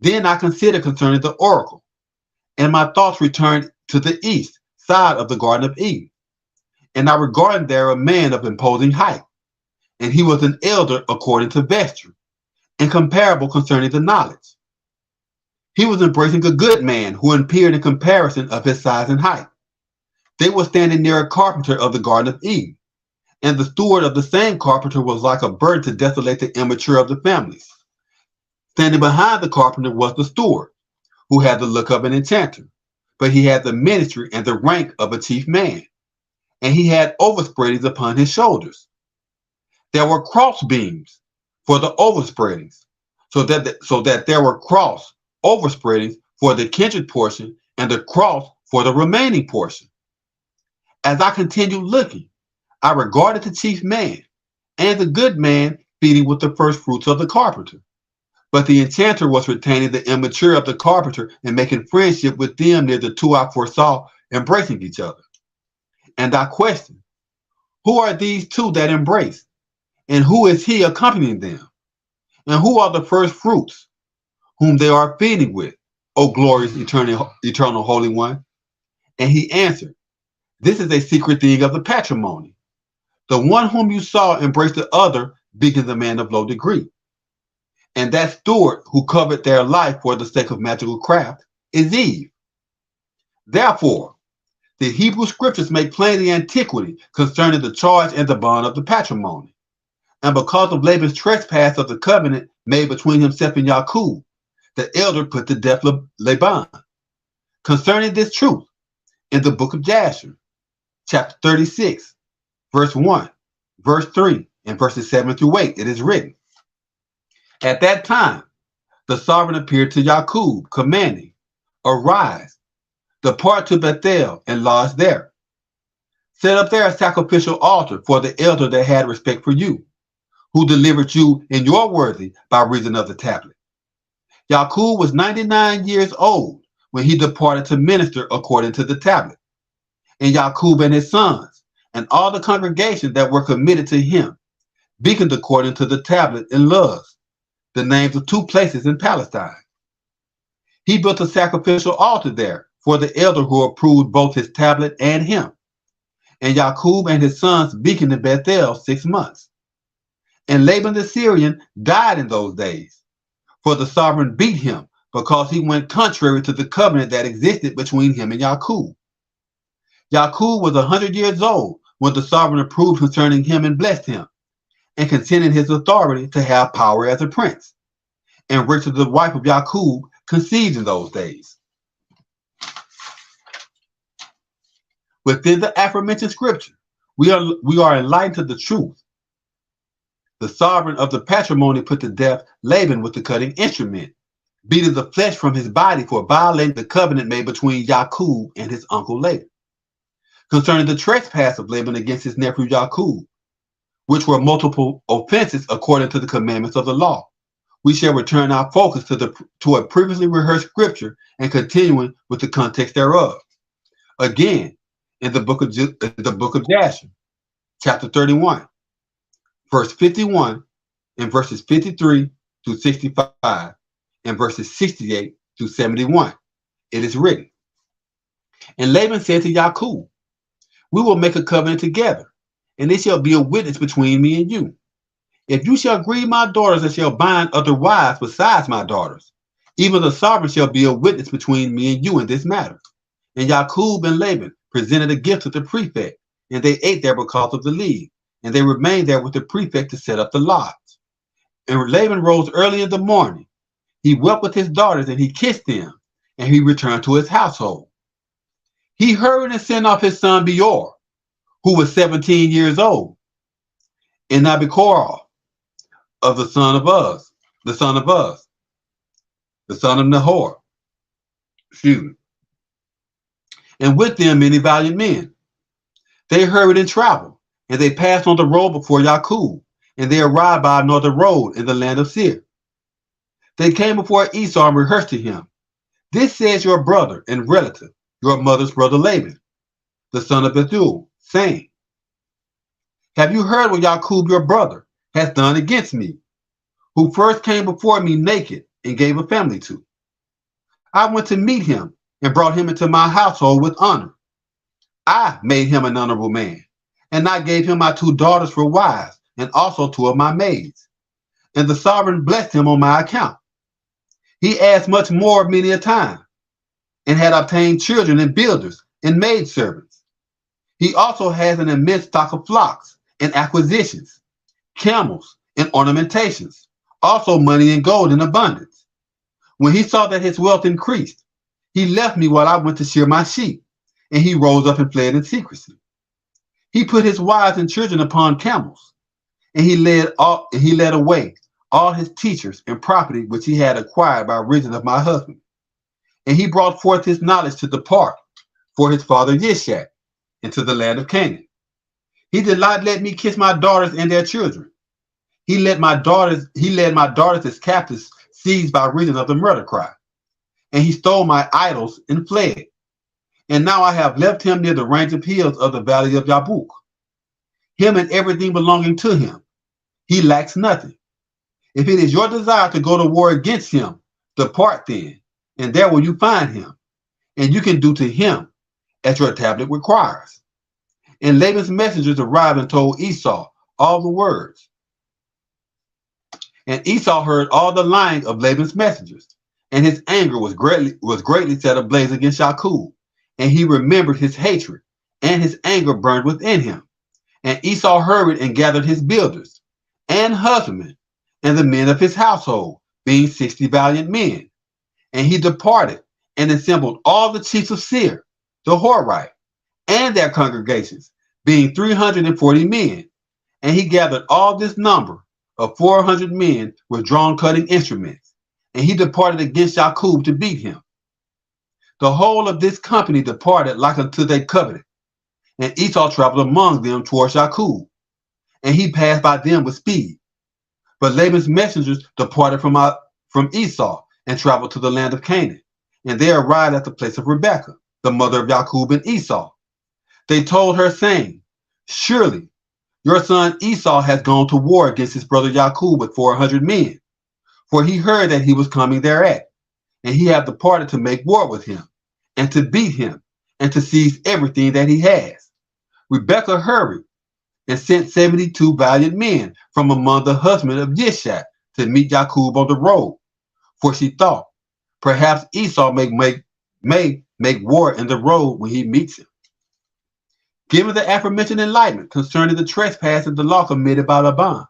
Then I considered concerning the oracle, and my thoughts returned to the east side of the Garden of Eden. And I regarded there a man of imposing height, and he was an elder according to vesture, and comparable concerning the knowledge. He was embracing a good man who appeared in comparison of his size and height. They were standing near a carpenter of the Garden of Eden, and the steward of the same carpenter was like a bird to desolate the immature of the families. Standing behind the carpenter was the steward, who had the look of an enchanter, but he had the ministry and the rank of a chief man, and he had overspreadings upon his shoulders. There were cross beams for the overspreadings, so that there were cross overspreadings for the kindred portion, and the cross for the remaining portion. As I continued looking, I regarded the chief man and the good man feeding with the first fruits of the carpenter. But the enchanter was retaining the immature of the carpenter and making friendship with them near the two I foresaw embracing each other. And I questioned, who are these two that embrace? And who is he accompanying them? And who are the first fruits whom they are feeding with, O glorious eternal Holy One? And he answered, this is a secret thing of the patrimony. The one whom you saw embrace the other, being the man of low degree. And that steward who covered their life for the sake of magical craft is Eve. Therefore, the Hebrew scriptures make plain the antiquity concerning the charge and the bond of the patrimony. And because of Laban's trespass of the covenant made between himself and Jacob, the elder put to death Laban. Concerning this truth, in the book of Jasher, chapter 36, verse 1, verse 3, and verses 7 through 8, it is written, at that time, the sovereign appeared to Jacob, commanding, arise, depart to Bethel and lodge there. Set up there a sacrificial altar for the elder that had respect for you, who delivered you in your worthy by reason of the tablet. Jacob was 99 years old when he departed to minister according to the tablet. And Jacob and his sons, and all the congregation that were committed to him, beaconed according to the tablet in Luz, the names of two places in Palestine. He built a sacrificial altar there for the elder who approved both his tablet and him. And Jacob and his sons beaconed in Bethel 6 months. And Laban the Syrian died in those days, for the sovereign beat him because he went contrary to the covenant that existed between him and Jacob. Jacob was 100 years old when the sovereign approved concerning him and blessed him, and consented his authority to have power as a prince. And Rachel, the wife of Jacob, conceived in those days. Within the aforementioned scripture, we are enlightened to the truth. The sovereign of the patrimony put to death Laban with the cutting instrument, beating the flesh from his body for violating the covenant made between Jacob and his uncle Laban. Concerning the trespass of Laban against his nephew Jacob, which were multiple offenses according to the commandments of the law, we shall return our focus to a previously rehearsed scripture and continuing with the context thereof. Again, in the book of Jasher, chapter 31, verse 51, and verses 53 through 65, and verses 68 through 71, it is written, and Laban said to Jacob, we will make a covenant together, and it shall be a witness between me and you. If you shall grieve my daughters and shall bind other wives besides my daughters, even the sovereign shall be a witness between me and you in this matter. And Jacob and Laban presented a gift to the prefect, and they ate there because of the league, and they remained there with the prefect to set up the lodge. And Laban rose early in the morning. He wept with his daughters, and he kissed them, and he returned to his household. He hurried and sent off his son Beor, who was 17 years old, and Nabikorath of the son of Uz, the son of Nahor, and with them many valiant men. They hurried and traveled, and they passed on the road before Jacob, and they arrived by another road in the land of Seir. They came before Esau and rehearsed to him, this says your brother and relative, your mother's brother Laban, the son of Bethuel, saying, have you heard what Jacob your brother has done against me, who first came before me naked and gave a family to? I went to meet him and brought him into my household with honor. I made him an honorable man, and I gave him my 2 daughters for wives, and also 2 of my maids. And the sovereign blessed him on my account. He asked much more many a time, and had obtained children and builders and maidservants. He also has an immense stock of flocks and acquisitions, camels and ornamentations, also money and gold in abundance. When he saw that his wealth increased, he left me while I went to shear my sheep, and he rose up and fled in secrecy. He put his wives and children upon camels, and he led away all his teachers and property which he had acquired by reason of my husband. And he brought forth his knowledge to depart for his father Yishak into the land of Canaan. He did not let me kiss my daughters and their children. He led my daughters as captives seized by reason of the murder cry. And he stole my idols and fled. And now I have left him near the range of hills of the valley of Yabuk, him and everything belonging to him. He lacks nothing. If it is your desire to go to war against him, depart then, and there will you find him, and you can do to him as your tablet requires. And Laban's messengers arrived and told Esau all the words. And Esau heard all the lying of Laban's messengers, and his anger was greatly set ablaze against Jacob, and he remembered his hatred, and his anger burned within him. And Esau hurried and gathered his builders and husbandmen and the men of his household, being 60 valiant men. And he departed and assembled all the chiefs of Seir, the Horite, and their congregations, being 340 men. And he gathered all this number of 400 men with drawn cutting instruments. And he departed against Jacob to beat him. The whole of this company departed like unto they coveted. And Esau traveled among them towards Jacob, and he passed by them with speed. But Laban's messengers departed from Esau and traveled to the land of Canaan, and they arrived at the place of Rebekah, the mother of Jacob and Esau. They told her, saying, Surely your son Esau has gone to war against his brother Jacob with 400 men, for he heard that he was coming thereat, and he hath departed to make war with him, and to beat him, and to seize everything that he has. Rebekah hurried and sent 72 valiant men from among the husband of Yishak to meet Jacob on the road, for she thought, perhaps Esau may make war in the road when he meets him. Given the aforementioned enlightenment concerning the trespass and the law committed by Laban,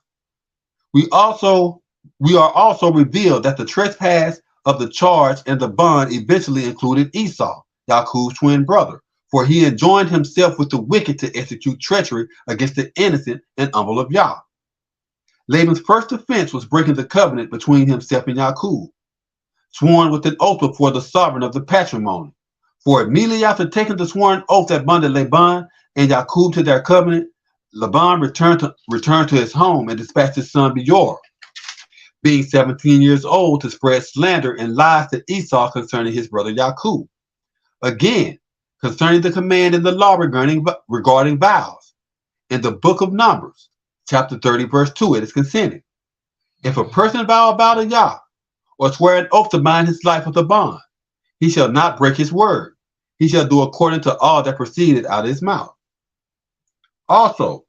we are also revealed that the trespass of the charge and the bond eventually included Esau, Jacob's twin brother, for he enjoined himself with the wicked to execute treachery against the innocent and humble of Yah. Laban's first offense was breaking the covenant between himself and Jacob, sworn with an oath before the sovereign of the patrimony. For immediately after taking the sworn oath that bonded Laban and Jacob to their covenant, Laban returned to his home and dispatched his son Beor, being 17 years old, to spread slander and lies to Esau concerning his brother Jacob. Again, concerning the command in the law regarding vows, in the book of Numbers, chapter 30, verse 2, it is consented. If a person vow a vow to Yah, or swear an oath to bind his life with a bond, he shall not break his word. He shall do according to all that proceeded out of his mouth. Also,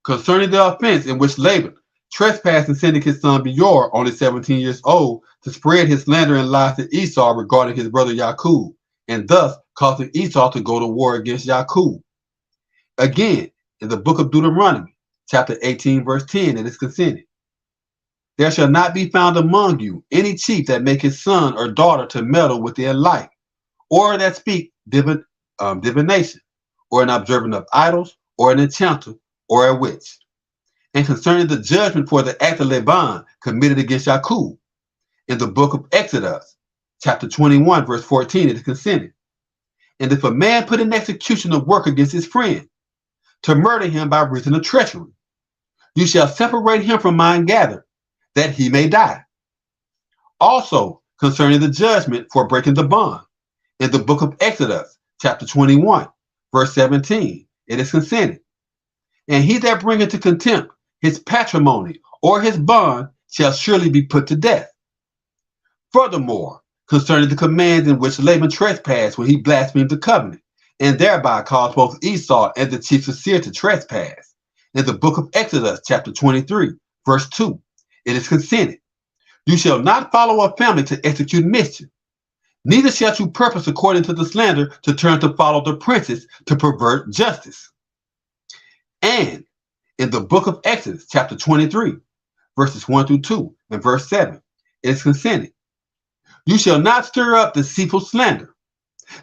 concerning the offense in which Laban trespassed in sending his son Beor, only 17 years old, to spread his slander and lies to Esau regarding his brother Jacob, and thus causing Esau to go to war against Jacob. Again, in the book of Deuteronomy, chapter 18, verse 10, it is consented. There shall not be found among you any chief that make his son or daughter to meddle with their life, or that speak divination, or an observant of idols, or an enchanter, or a witch. And concerning the judgment for the act of Laban committed against Jacob, in the book of Exodus, chapter 21, verse 14, it is consented. And if a man put in execution a work against his friend, to murder him by reason of treachery, you shall separate him from mine gathered, that he may die. Also, concerning the judgment for breaking the bond, in the book of Exodus, chapter 21, verse 17, it is consented. And he that bringeth to contempt his patrimony or his bond shall surely be put to death. Furthermore, concerning the commands in which Laban trespassed when he blasphemed the covenant, and thereby caused both Esau and the chiefs of Seir to trespass, in the book of Exodus, chapter 23, verse 2, it is consented. You shall not follow a family to execute mischief, neither shalt you purpose according to the slander to turn to follow the princes to pervert justice. And in the book of Exodus, chapter 23, verses 1 through 2, and verse 7, it is consented. You shall not stir up deceitful slander.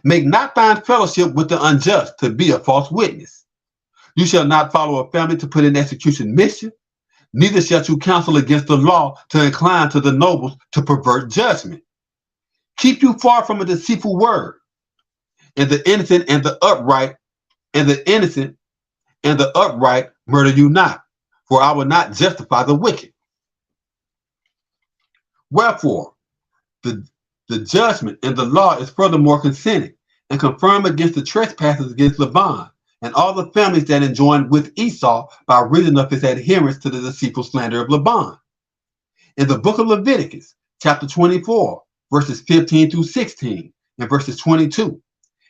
Make not thine fellowship with the unjust to be a false witness. You shall not follow a family to put in execution mischief, neither shalt you counsel against the law to incline to the nobles to pervert judgment. Keep you far from a deceitful word. and the innocent and the upright, and the innocent and the upright murder you not, for I will not justify the wicked. Wherefore, the judgment and the law is furthermore consented and confirmed against the trespassers against Laban and all the families that enjoined with Esau by reason of his adherence to the deceitful slander of Laban. In the book of Leviticus, chapter 24, verses 15 through 16, and verses 22,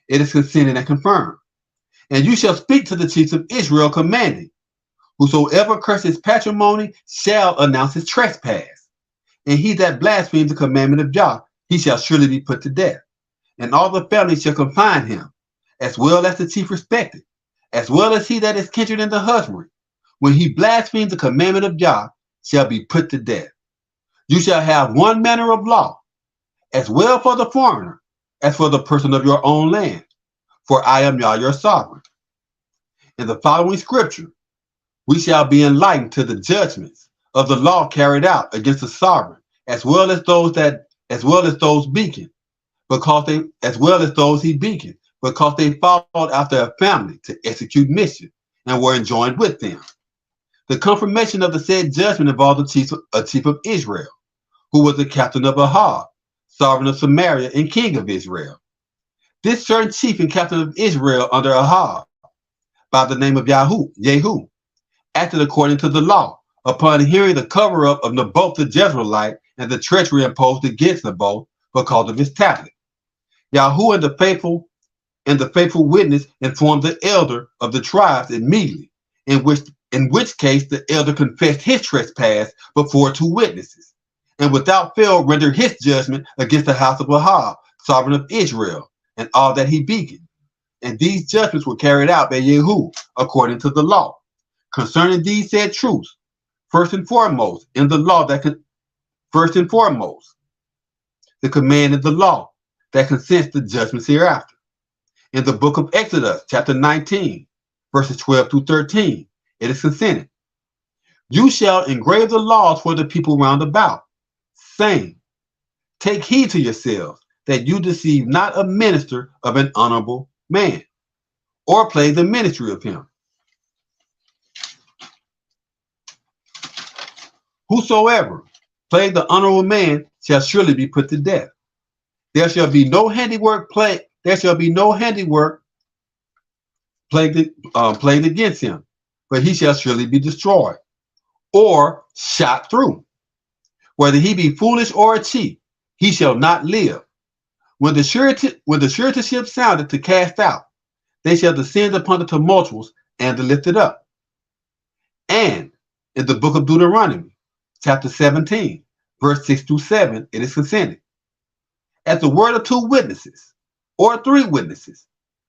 it is consented and confirmed. And you shall speak to the chiefs of Israel, commanding, whosoever curses patrimony shall announce his trespass. And he that blasphemes the commandment of Jah, he shall surely be put to death. And all the families shall confine him, as well as the chief respected, as well as he that is kindred in the husbandry. When he blasphemes the commandment of Jah, shall be put to death. You shall have one manner of law, as well for the foreigner as for the person of your own land. For I am Yah your sovereign. In the following scripture, we shall be enlightened to the judgments of the law carried out against the sovereign, as well as those beacon, as well as those he beaconed, because they followed after a family to execute mischief and were enjoined with them. The confirmation of the said judgment involved a chief of Israel, who was the captain of Ahab, sovereign of Samaria and king of Israel. This certain chief and captain of Israel under Ahab, by the name of Jehu, acted according to the law, upon hearing the cover-up of Naboth the Jezreelite and the treachery imposed against Naboth because of his tablet. Jehu and the faithful witness informed the elder of the tribes immediately, in which case the elder confessed his trespass before two witnesses, and without fail rendered his judgment against the house of Ahab, sovereign of Israel, and all that he beacon. And these judgments were carried out by Jehu according to the law. Concerning these said truths, first and foremost, the command in the law that consents to judgments hereafter. In the book of Exodus, chapter 19, verses 12 through 13, it is consented. You shall engrave the laws for the people round about, saying, take heed to yourselves that you deceive not a minister of an honorable man, or play the ministry of him. Whosoever plague the honorable man shall surely be put to death. There shall be no handiwork plagued against him, but he shall surely be destroyed, or shot through. Whether he be foolish or a cheat, he shall not live. When the suretyship sounded to cast out, they shall descend upon the tumultuous and the lifted up. And in the book of Deuteronomy, chapter 17, verse 6 through 7, it is consented. At the word of two witnesses, or three witnesses,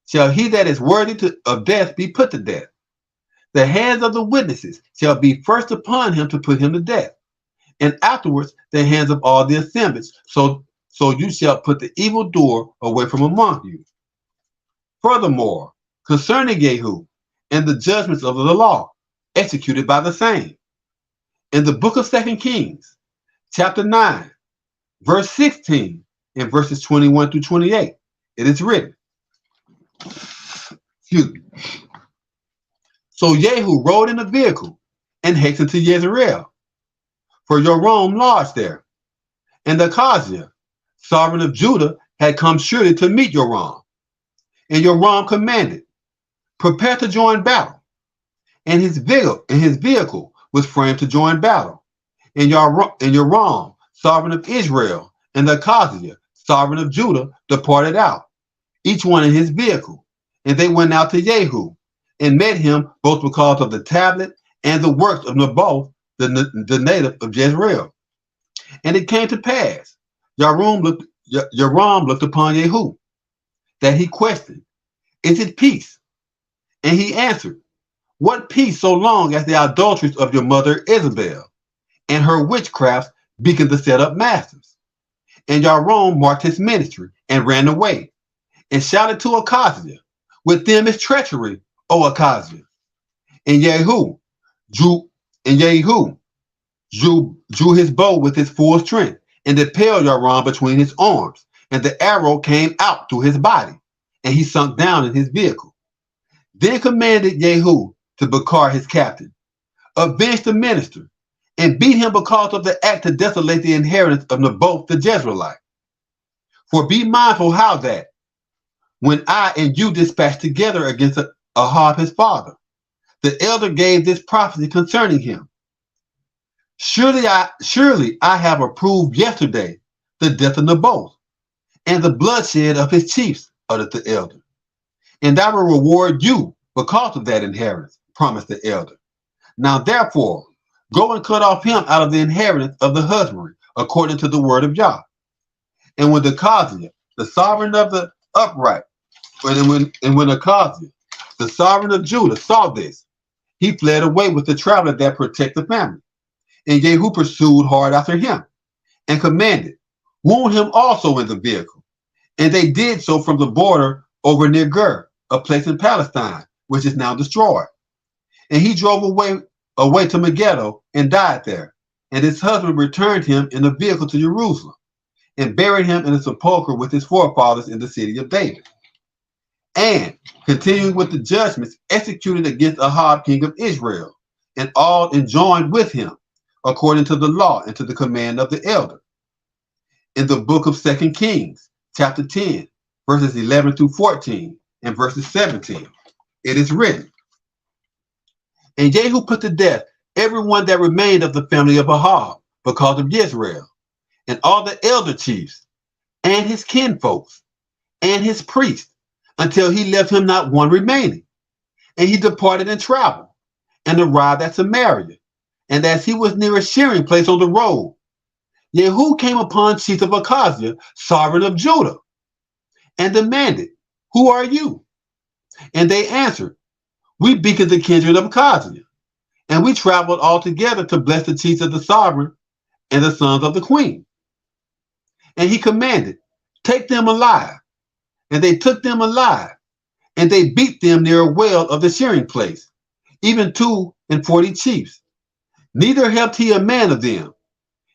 shall he that is worthy of death be put to death. The hands of the witnesses shall be first upon him to put him to death, and afterwards the hands of all the assemblage. So you shall put the evildoer away from among you. Furthermore, concerning Jehu and the judgments of the law executed by the same, in the book of 2 Kings, chapter 9, verse 16, and verses 21 through 28, it is written. Excuse me. So Jehu rode in a vehicle and hastened to Jezreel, for Joram lodged there, and Achaziah, sovereign of Judah, had come surely to meet Joram. And Joram commanded, prepare to join battle. And his vehicle was framed to join battle. And Joram, sovereign of Israel, and Achaziah, sovereign of Judah, departed out, each one in his vehicle. And they went out to Jehu, and met him both because of the tablet and the works of Naboth, the native of Jezreel. And it came to pass, Joram looked upon Jehu, that he questioned, is it peace? And he answered, what peace so long as the adulteries of your mother Isabel and her witchcrafts beacon to set up masters? And Joram marked his ministry and ran away, and shouted to Achaziah, with them is treachery, O Achaziah. And Jehu drew his bow with his full strength, and impaled Joram between his arms, and the arrow came out through his body, and he sunk down in his vehicle. Then commanded Jehu to Bakar his captain, avenge the minister, and beat him because of the act to desolate the inheritance of Naboth the Jezreelite. For be mindful how that, when I and you dispatched together against Ahab his father, the elder gave this prophecy concerning him. Surely I have approved yesterday the death of Naboth, and the bloodshed of his chiefs, uttered the elder. And I will reward you because of that inheritance, promised the elder. Now therefore, go and cut off him out of the inheritance of the husbandry, according to the word of Yah. And when the Kaziah, the sovereign of the upright, when Akaziah, the sovereign of Judah, saw this, he fled away with the traveler that protect the family. And Jehu pursued hard after him, and commanded, wound him also in the vehicle. And they did so from the border over near Gur, a place in Palestine, which is now destroyed. And he drove away to Megiddo and died there. And his husband returned him in a vehicle to Jerusalem, and buried him in a sepulchre with his forefathers in the city of David. And continuing with the judgments executed against Ahab king of Israel, and all enjoined with him, according to the law and to the command of the elder. In the book of 2 Kings, chapter 10, verses 11 through 14, and verses 17, it is written, and Jehu put to death everyone that remained of the family of Ahab because of Jezreel, and all the elder chiefs, and his kinfolks, and his priests, until he left him not one remaining. And he departed and traveled, and arrived at Samaria. And as he was near a shearing place on the road, Jehu came upon chief of Akaziah, sovereign of Judah, and demanded, who are you? And they answered, we beacon the kindred of Akaziah, and we traveled all together to bless the chiefs of the sovereign and the sons of the queen. And he commanded, take them alive. And they took them alive, and they beat them near a well of the shearing place, even 42 chiefs. Neither helped he a man of them.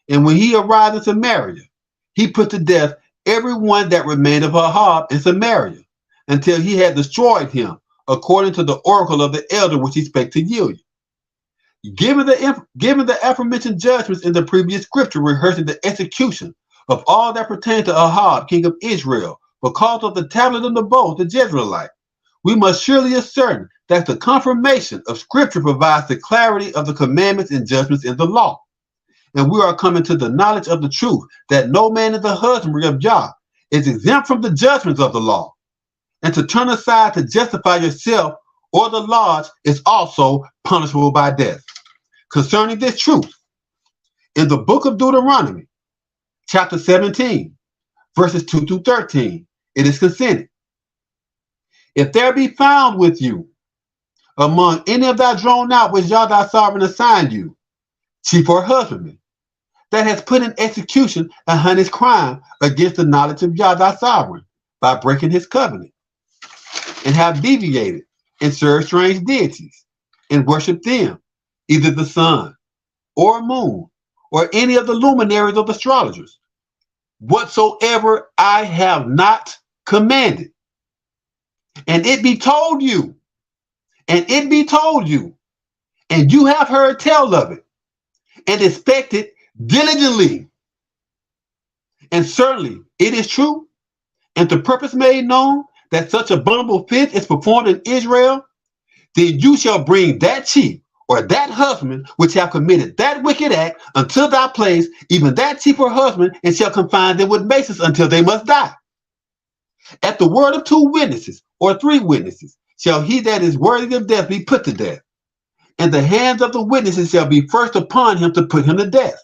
And when he arrived in Samaria, he put to death everyone that remained of Ahab in Samaria, until he had destroyed him, according to the oracle of the elder which he spake to Gilead. Given the aforementioned judgments in the previous scripture, rehearsing the execution of all that pertained to Ahab, king of Israel, because of the tablet of Naboth the Jezreelite, we must surely assert that the confirmation of Scripture provides the clarity of the commandments and judgments in the law. And we are coming to the knowledge of the truth that no man in the husbandry of Yah is exempt from the judgments of the law. And to turn aside to justify yourself or the lodge is also punishable by death. Concerning this truth, in the book of Deuteronomy, chapter 17, verses 2 through 13, it is consented. If there be found with you among any of thy drawn out which Yah thy sovereign assigned you, chief or husbandman, that has put in execution a heinous crime against the knowledge of Yah thy sovereign by breaking his covenant, and have deviated and served strange deities, and worshiped them, either the sun or moon, or any of the luminaries of astrologers, whatsoever I have not commanded, and it be told you, and you have heard tell of it, and expect it diligently, and certainly it is true, and the purpose made known that such abominable fifth is performed in Israel, then you shall bring that chief or that husband which have committed that wicked act unto thy place, even that chief or husband, and shall confine them with maces until they must die. At the word of 2 witnesses or 3 witnesses shall he that is worthy of death be put to death, and the hands of the witnesses shall be first upon him to put him to death,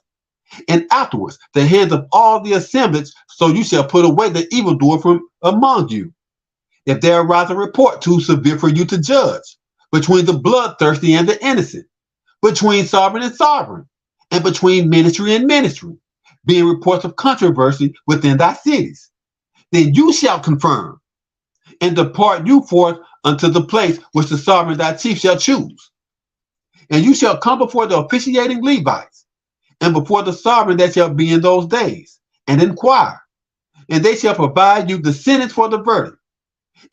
and afterwards the hands of all the assemblage, so you shall put away the evildoer from among you. If there arise a report too severe for you to judge, between the bloodthirsty and the innocent, between sovereign and sovereign, and between ministry and ministry, being reports of controversy within thy cities, then you shall confirm, and depart you forth unto the place which the sovereign thy chief shall choose. And you shall come before the officiating Levites, and before the sovereign that shall be in those days, and inquire, and they shall provide you the sentence for the verdict.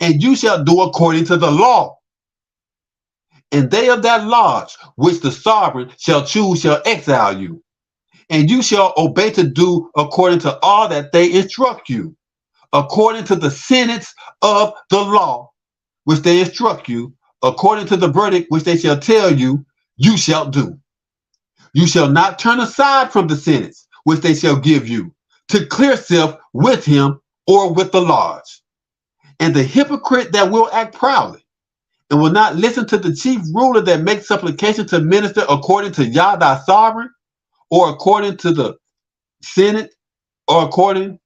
and you shall do according to the law. And they of that lodge which the sovereign shall choose shall exile you, and you shall obey to do according to all that they instruct you, according to the sentence of the law which they instruct you, according to the verdict which they shall tell you, you shall do. You shall not turn aside from the sentence which they shall give you, to clear self with him or with the lodge. And the hypocrite that will act proudly, and will not listen to the chief ruler that makes supplication to minister according to Yah thy sovereign, or according to the Senate, or according,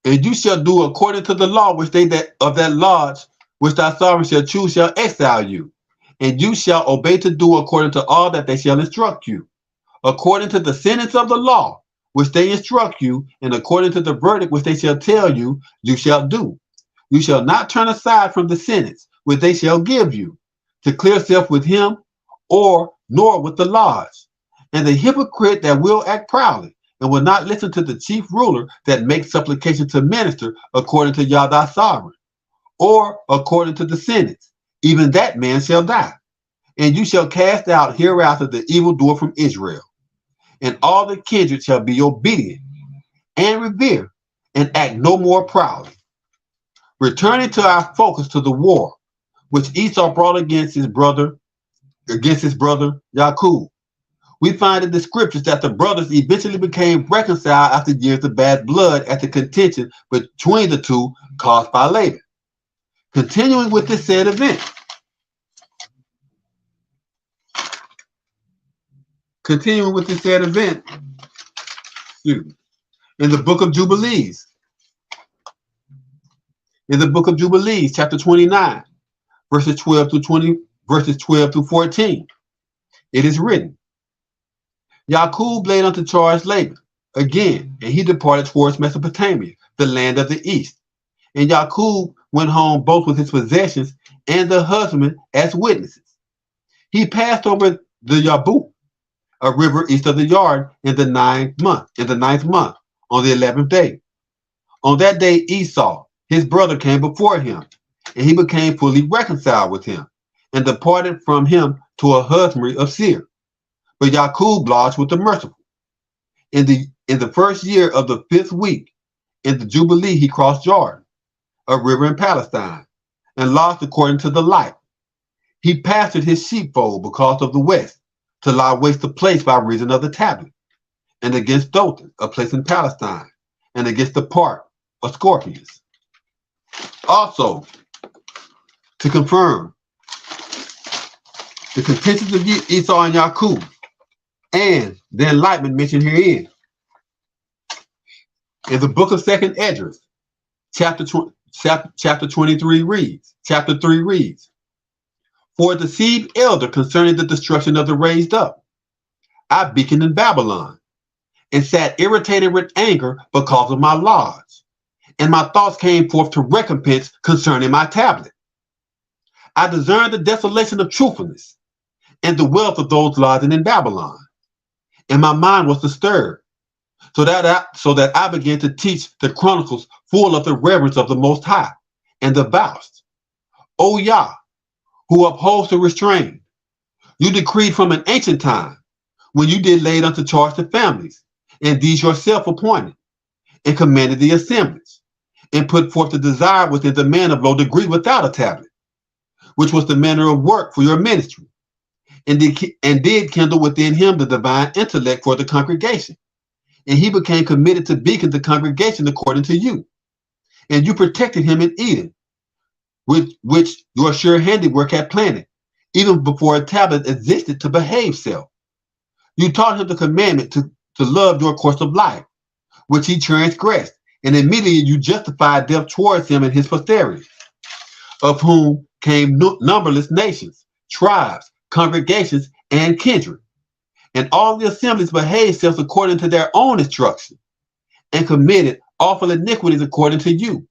and you shall do according to the law which they that of that lodge which thy sovereign shall choose shall exile you, and you shall obey to do according to all that they shall instruct you, according to the sentence of the law which they instruct you, and according to the verdict which they shall tell you, you shall do. You shall not turn aside from the sentence which they shall give you, to clear self with him, or nor with the lodge. And the hypocrite that will act proudly, and will not listen to the chief ruler that makes supplication to minister according to Yah thy sovereign, or according to the sentence, even that man shall die. And you shall cast out hereafter the evildoer from Israel. And all the kindred shall be obedient, and revere, and act no more proudly. Returning to our focus to the war, which Esau brought against his brother Jacob, we find in the scriptures that the brothers eventually became reconciled after years of bad blood at the contention between the two caused by Laban. Continuing with this said event, in the book of Jubilees, chapter 29, verses 12 through 14, it is written, Jacob laid unto charge Laban again, and he departed towards Mesopotamia, the land of the east. And Jacob went home both with his possessions and the husbandman as witnesses. He passed over the Yabuk, a river east of the Jordan, in the ninth month, on the 11th day. On that day Esau, his brother, came before him, and he became fully reconciled with him, and departed from him to a husbandry of Seir. But Jacob lodged with the merciful. In the first year of the 5th week, in the Jubilee, he crossed Jordan, a river in Palestine, and lodged according to the light. He pastured his sheepfold because of the west, to lie waste the place by reason of the tablet, and against Dothan, a place in Palestine, and against the part of Scorpions. Also, to confirm the contentions of Esau and Jacob, and the enlightenment mentioned herein, in the book of 2nd Esdras, chapter 3 reads, For a deceived elder concerning the destruction of the raised up, I beaconed in Babylon, and sat irritated with anger because of my lodge, and my thoughts came forth to recompense concerning my tablet. I discerned the desolation of truthfulness, and the wealth of those lodging in Babylon, and my mind was disturbed, so that I began to teach the chronicles full of the reverence of the Most High, and the vows. O Yah, who upholds the restrained, you decreed from an ancient time, when you did lay unto charge the families, and these yourself appointed, and commanded the assemblies, and put forth the desire within the man of low degree without a tablet, which was the manner of work for your ministry, and did kindle within him the divine intellect for the congregation. And he became committed to beacon the congregation according to you. And you protected him in Eden, which your sure handiwork had planted, even before a tablet existed to behave self. You taught him the commandment to love your course of life, which he transgressed, and immediately you justified them towards him and his posterity, of whom came numberless nations, tribes, congregations, and kindred. And all the assemblies behaved themselves according to their own instruction, and committed awful iniquities according to you,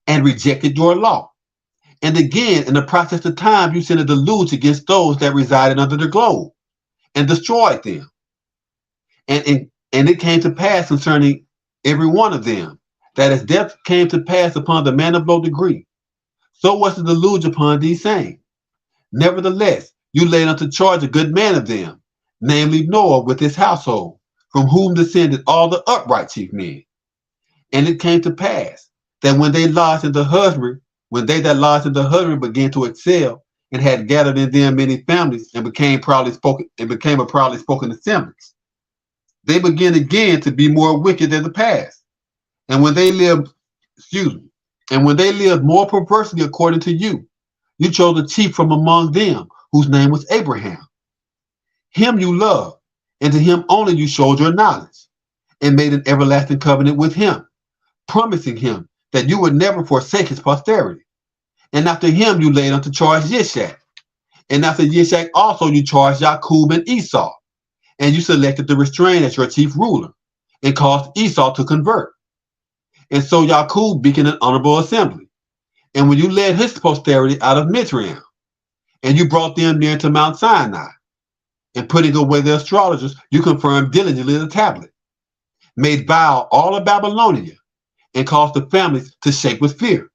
and rejected your law. And again, in the process of time, you sent a deluge against those that resided under the globe, and destroyed them. And it came to pass concerning every one of them, that as death came to pass upon the man of low degree, so was the deluge upon these same. Nevertheless, you laid unto charge a good man of them, namely Noah with his household, from whom descended all the upright chief men. And it came to pass that when they lodged in the husbandry, when they that lodged in the husbandry began to excel, and had gathered in them many families, and became a proudly spoken assemblies, they began again to be more wicked than the past. And when they lived, more perversely according to you, you chose a chief from among them, whose name was Abraham. Him you loved, and to him only you showed your knowledge, and made an everlasting covenant with him, promising him that you would never forsake his posterity. And after him you laid unto charge Yishak. And after Yishak also you charged Jacob and Esau. And you selected the restrained as your chief ruler, and caused Esau to convert. And so Jacob became an honorable assembly. And when you led his posterity out of Mitzrayim, and you brought them near to Mount Sinai, and putting away the astrologers, you confirmed diligently the tablet, made bow all of Babylonia, and caused the families to shake with fear,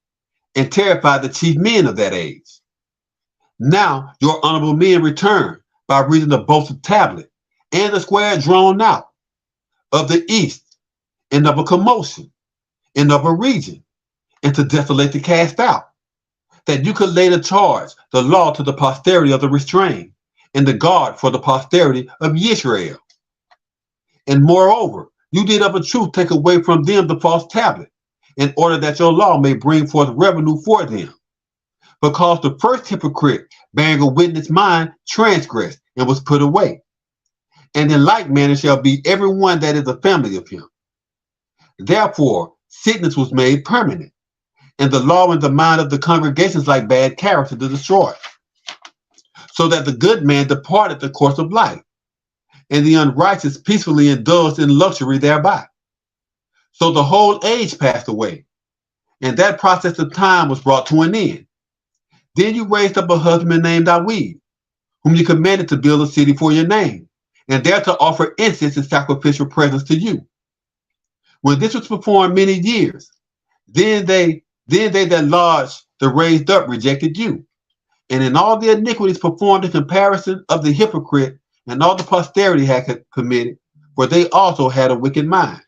and terrified the chief men of that age. Now your honorable men return by reason of both the tablet and the square drawn out of the east, and of a commotion, and of a region, and to desolate the cast out, that you could later charge the law to the posterity of the restrained, and the guard for the posterity of Israel. And moreover, you did of a truth take away from them the false tablet, in order that your law may bring forth revenue for them. Because the first hypocrite, bearing a witness mind, transgressed and was put away. And in like manner shall be every one that is a family of him. Therefore, sickness was made permanent, and the law in the mind of the congregations like bad character to destroy, so that the good man departed the course of life, and the unrighteous peacefully indulged in luxury thereby. So the whole age passed away, and that process of time was brought to an end. Then you raised up a husband named Dawid, whom you commanded to build a city for your name, and there to offer incense and sacrificial presents to you. When this was performed many years, then they that lodged the raised up rejected you. And in all the iniquities performed in comparison of the hypocrite and all the posterity had committed, for they also had a wicked mind.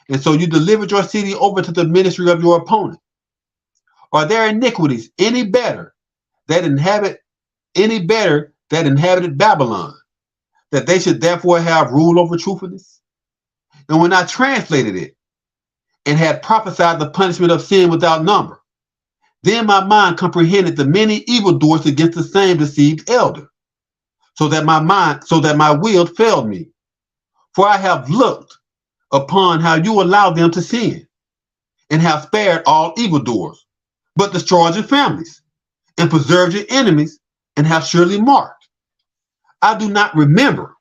And so you delivered your city over to the ministry of your opponent. Are there iniquities any better that inhabited Babylon, that they should therefore have rule over truthfulness? And when I translated it, and had prophesied the punishment of sin without number, then my mind comprehended the many evildoers against the same deceived elder, so that my will failed me. For I have looked upon how you allow them to sin, and have spared all evildoers, but destroyed your families, and preserved your enemies, and have surely marked. I do not remember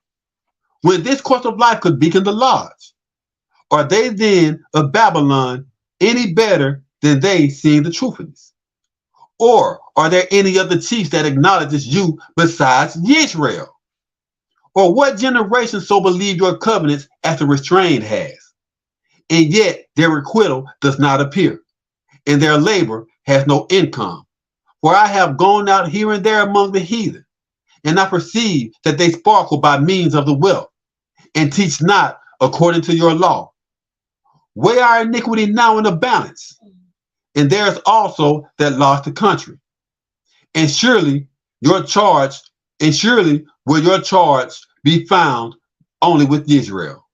when this course of life could beacon the lodge. Are they then of Babylon any better than they, seeing the truthfulness? Or are there any other chiefs that acknowledges you besides Israel? Or what generation so believe your covenants as the restrained has? And yet their requital does not appear, and their labor has no income. For I have gone out here and there among the heathen, and I perceive that they sparkle by means of the wealth, and teach not according to your law. Weigh our iniquity now in the balance, and there is also that lost the country. And surely will your charge be found only with Israel?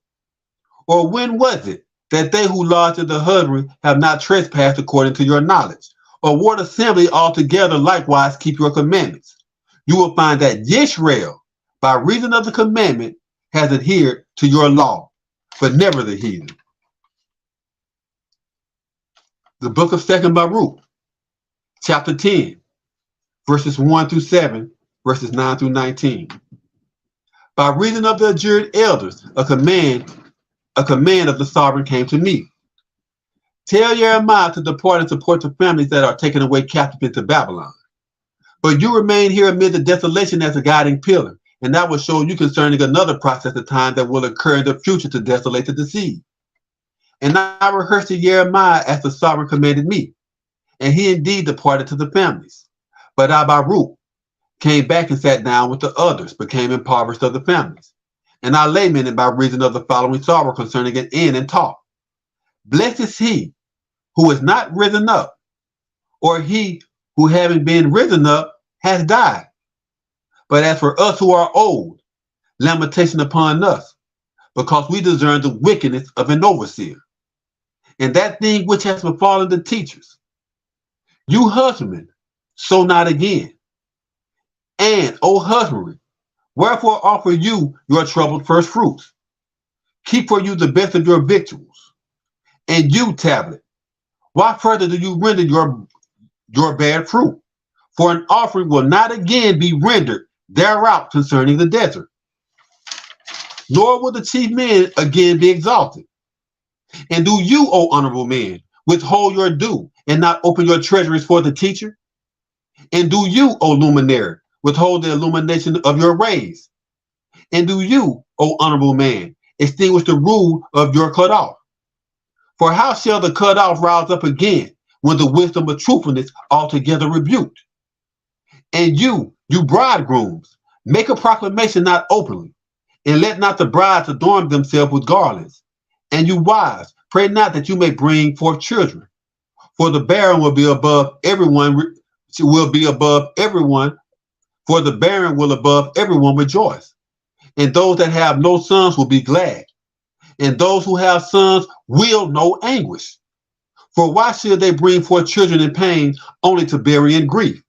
Or when was it that they who lodged in the husbandry have not trespassed according to your knowledge? Or what assembly altogether likewise keep your commandments? You will find that Israel, by reason of the commandment, has adhered to your law, but never the heathen. The book of 2 Baruch, chapter 10, verses 1 through 7, verses 9 through 19. By reason of the adjured elders, a command of the sovereign came to me. Tell Jeremiah to depart and support the families that are taken away captive into Babylon. But you remain here amid the desolation as a guiding pillar, and that will show you concerning another process of time that will occur in the future to desolate the deceived. And I rehearsed to Jeremiah as the sovereign commanded me. And he indeed departed to the families. But I, Baruch, came back and sat down with the others, became impoverished of the families. And I lamented by reason of the following sorrow concerning an end and taught. Blessed is he who is not risen up, or he who having been risen up has died. But as for us who are old, lamentation upon us, because we discern the wickedness of an overseer, and that thing which has befallen the teachers. You husbandmen, sow not again. And, O husbandry, wherefore offer you your troubled first fruits? Keep for you the best of your victuals. And you, tablet, why further do you render your bad fruit? For an offering will not again be rendered thereout concerning the desert. Nor will the chief men again be exalted. And do you, O honorable men, withhold your due and not open your treasuries for the teacher? And do you, O luminary, withhold the illumination of your rays? And do you, O honorable man, extinguish the rule of your cut off? For how shall the cut off rise up again when the wisdom of truthfulness altogether rebuked? And you bridegrooms, make a proclamation not openly, and let not the brides adorn themselves with garlands. And you wives, pray not that you may bring forth children, for the barren will be above everyone, for the barren will above everyone rejoice. And those that have no sons will be glad. And those who have sons will know anguish. For why should they bring forth children in pain only to bury in grief?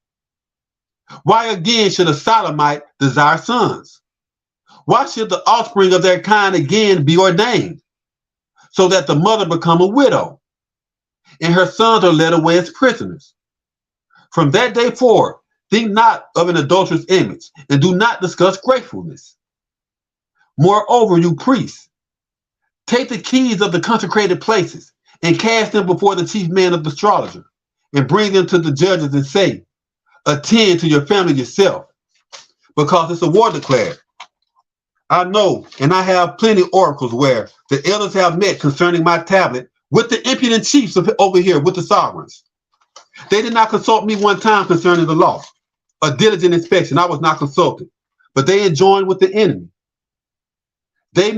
Why again should a sodomite desire sons? Why should the offspring of their kind again be ordained, so that the mother become a widow, and her sons are led away as prisoners? From that day forward, think not of an adulterous image, and do not discuss gratefulness. Moreover, you priests, take the keys of the consecrated places, and cast them before the chief man of the astrologer, and bring them to the judges and say, attend to your family yourself, because it's a war declared. I know, and I have plenty of oracles where the elders have met concerning my tablet with the impudent chiefs over here, with the sovereigns. They did not consult me one time concerning the law. A diligent inspection, I was not consulted, but they enjoined with the enemy. They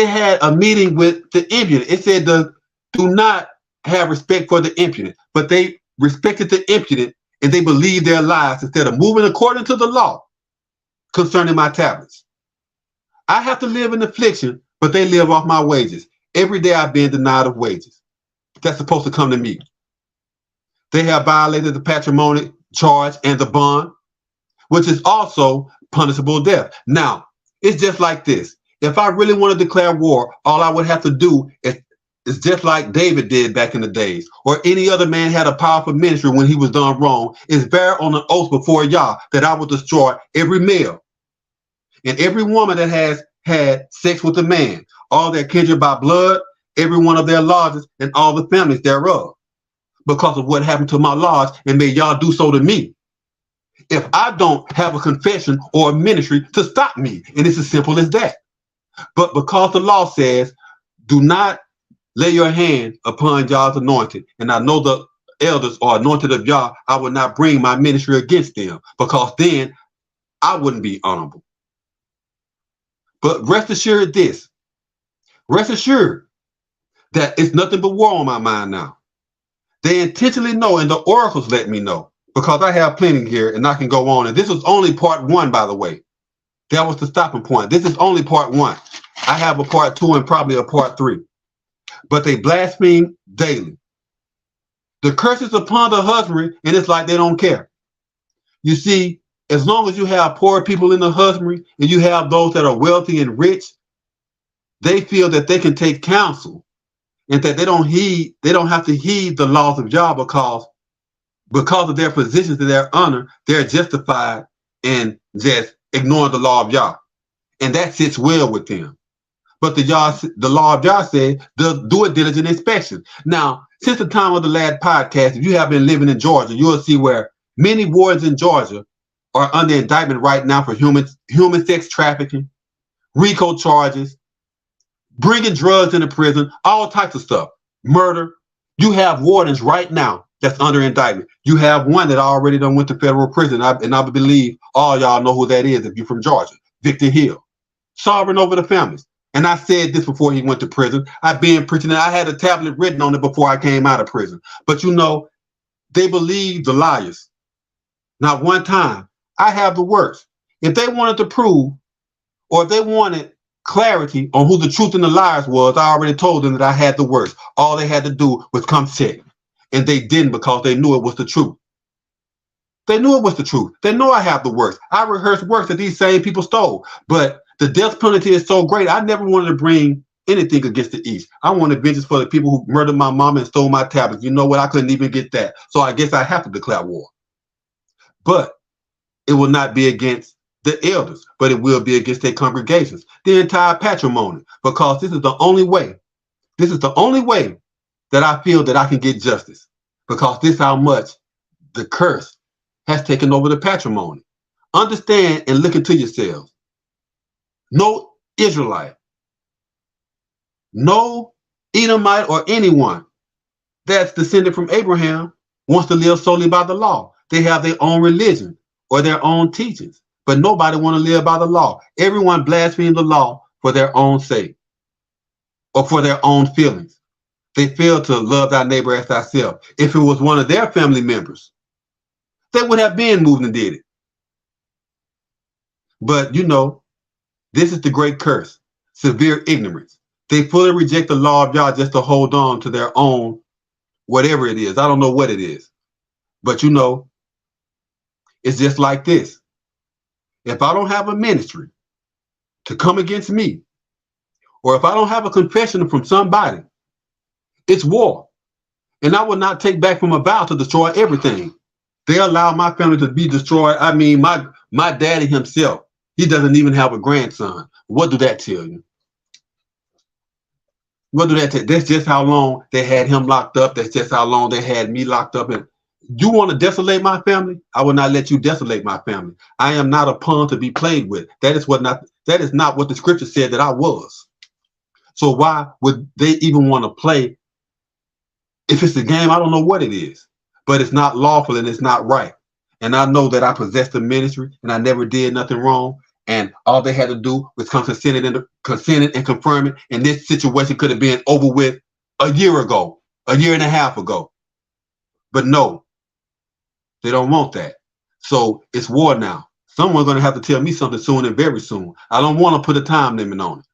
had a meeting with the impudent. It said, do not have respect for the impudent, but they respected the impudent and they believed their lies instead of moving according to the law concerning my tablets. I have to live in affliction, but they live off my wages. Every day I've been denied of wages. That's supposed to come to me. They have violated the patrimony charge and the bond, which is also punishable death. Now, it's just like this. If I really want to declare war, all I would have to do is just like David did back in the days, or any other man had a powerful ministry when he was done wrong, is bear on an oath before Yah that I will destroy every male and every woman that has had sex with a man, all their kindred by blood, every one of their lodges, and all the families thereof, because of what happened to my lodge, and may Yah do so to me, if I don't have a confession or a ministry to stop me. And it's as simple as that. But because the law says, do not lay your hand upon Yah's anointed, and I know the elders are anointed of Yah, I will not bring my ministry against them, because then I wouldn't be honorable. But rest assured this, rest assured that it's nothing but war on my mind now. They intentionally know, and the oracles let me know, because I have plenty here and I can go on. And this was only part one, by the way. That was the stopping point. This is only part one. I have a part two and probably a part three. But they blaspheme daily. The curse is upon the husbandry, and it's like they don't care. You see, as long as you have poor people in the husbandry and you have those that are wealthy and rich, they feel that they can take counsel and that they don't have to heed the laws of Yah, because of their positions and their honor, they're justified in just ignoring the law of Yah. And that sits well with them. But the law of Yah said, do a diligent inspection. Now, since the time of the last podcast, if you have been living in Georgia, you will see where many wards in Georgia are under indictment right now for human sex trafficking, RICO charges, bringing drugs into prison, all types of stuff, murder. You have wardens right now that's under indictment. You have one that already done went to federal prison, and I believe all y'all know who that is if you're from Georgia, Victor Hill, sovereign over the families. And I said this before he went to prison. I've been preaching it. I had a tablet written on it before I came out of prison. But you know, they believe the liars. Not one time. I have the works. If they wanted to prove, or if they wanted clarity on who the truth and the liars was, I already told them that I had the works. All they had to do was come check. And they didn't, because they knew it was the truth. They knew it was the truth. They know I have the works. I rehearsed works that these same people stole. But the death penalty is so great, I never wanted to bring anything against the East. I wanted vengeance for the people who murdered my mama and stole my tablets. You know what? I couldn't even get that. So I guess I have to declare war. But it will not be against the elders, but it will be against their congregations, the entire patrimony, because this is the only way. This is the only way that I feel that I can get justice, because this is how much the curse has taken over the patrimony. Understand and look into yourselves. No Israelite, no Edomite, or anyone that's descended from Abraham wants to live solely by the law. They have their own religion or their own teachings, but nobody want to live by the law. Everyone blasphemes the law for their own sake or for their own feelings. They fail to love thy neighbor as thyself. If it was one of their family members, they would have been moved and did it. But you know, this is the great curse, severe ignorance. They fully reject the law of Yah just to hold on to their own, whatever it is. I don't know what it is. But you know, it's just like this. If I don't have a ministry to come against me, or if I don't have a confession from somebody, it's war. And I will not take back from a vow to destroy everything. They allow my family to be destroyed. I mean, my daddy himself, he doesn't even have a grandson. What do that tell you? What do that tell you? That's just how long they had him locked up. That's just how long they had me locked up. And you want to desolate my family? I will not let you desolate my family. I am not a pawn to be played with. That is not what the scripture said that I was. So why would they even want to play? If it's a game, I don't know what it is, but it's not lawful and it's not right. And I know that I possess the ministry and I never did nothing wrong. And all they had to do was come consent and confirm it. And this situation could have been over with a year ago, a year and a half ago. But no, they don't want that. So it's war now. Someone's going to have to tell me something soon and very soon. I don't want to put a time limit on it.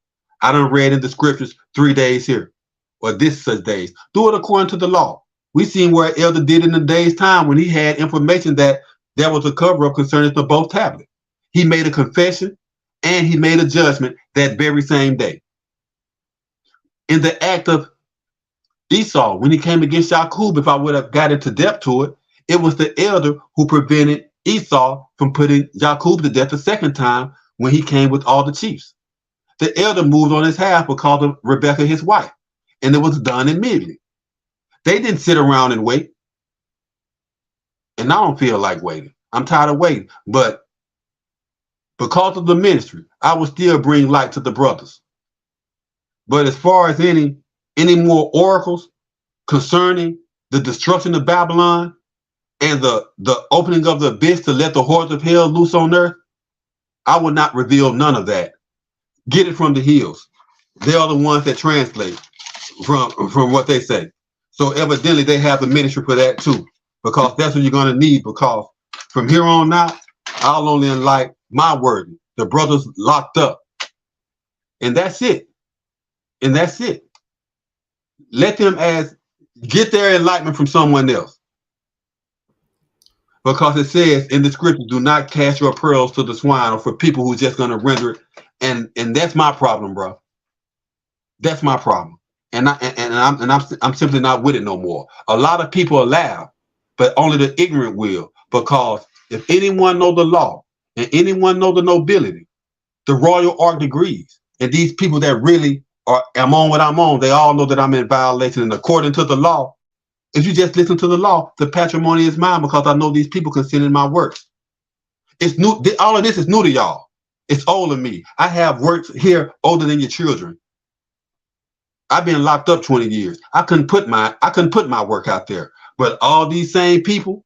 I done read in the scriptures 3 days here, or this such days. Do it according to the law. We seen where an elder did in the day's time when he had information that there was a cover-up concerning the both tablets. He made a confession and he made a judgment that very same day. In the act of Esau, when he came against Jacob, if I would have got into depth to it, it was the elder who prevented Esau from putting Jacob to death the second time when he came with all the chiefs. The elder moved on his half because of Rebekah, his wife, and it was done immediately. They didn't sit around and wait. And I don't feel like waiting. I'm tired of waiting. But because of the ministry, I will still bring light to the brothers. But as far as any more oracles concerning the destruction of Babylon and the opening of the abyss to let the hordes of hell loose on earth, I will not reveal none of that. Get it from the hills. They are the ones that translate from what they say. So evidently they have the ministry for that too, because that's what you're going to need, because from here on out, I'll only enlighten my word. The brothers locked up. And that's it. And that's it. Let them get their enlightenment from someone else. Because it says in the scripture, do not cast your pearls to the swine, or for people who are just going to render it. And that's my problem, bro. That's my problem. And I'm simply not with it no more. A lot of people are loud, but only the ignorant will. Because if anyone know the law and anyone know the nobility, the royal ark degrees, and these people that really am on what I'm on, they all know that I'm in violation. And according to the law, if you just listen to the law, the patrimony is mine, because I know these people consider my works. It's new. All of this is new to y'all. It's old to me. I have works here older than your children. I've been locked up 20 years. I couldn't put my work out there. But all these same people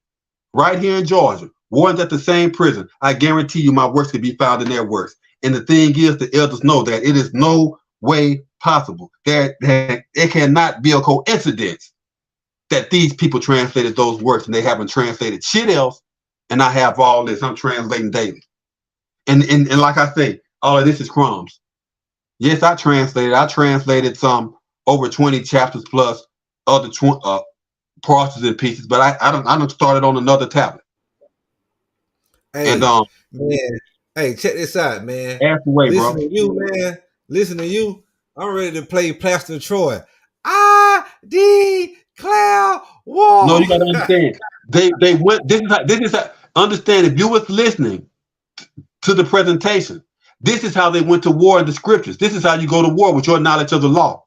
right here in Georgia, ones at the same prison, I guarantee you my works can be found in their works. And the thing is, the elders know that it is no way possible. That it cannot be a coincidence that these people translated those works and they haven't translated shit else. And I have all this. I'm translating daily. And like I say, all of this is crumbs. Yes, I translated some over 20 chapters plus other parts and pieces, but I don't started on another tablet. Hey, and man, hey, check this out, man. Away, listen bro. to you, man. Listen to you. I'm ready to play Pastor Troy. I declare war. No, you gotta understand. They went. This is how, understand. If you was listening to the presentation, this is how they went to war in the scriptures. This is how you go to war with your knowledge of the law.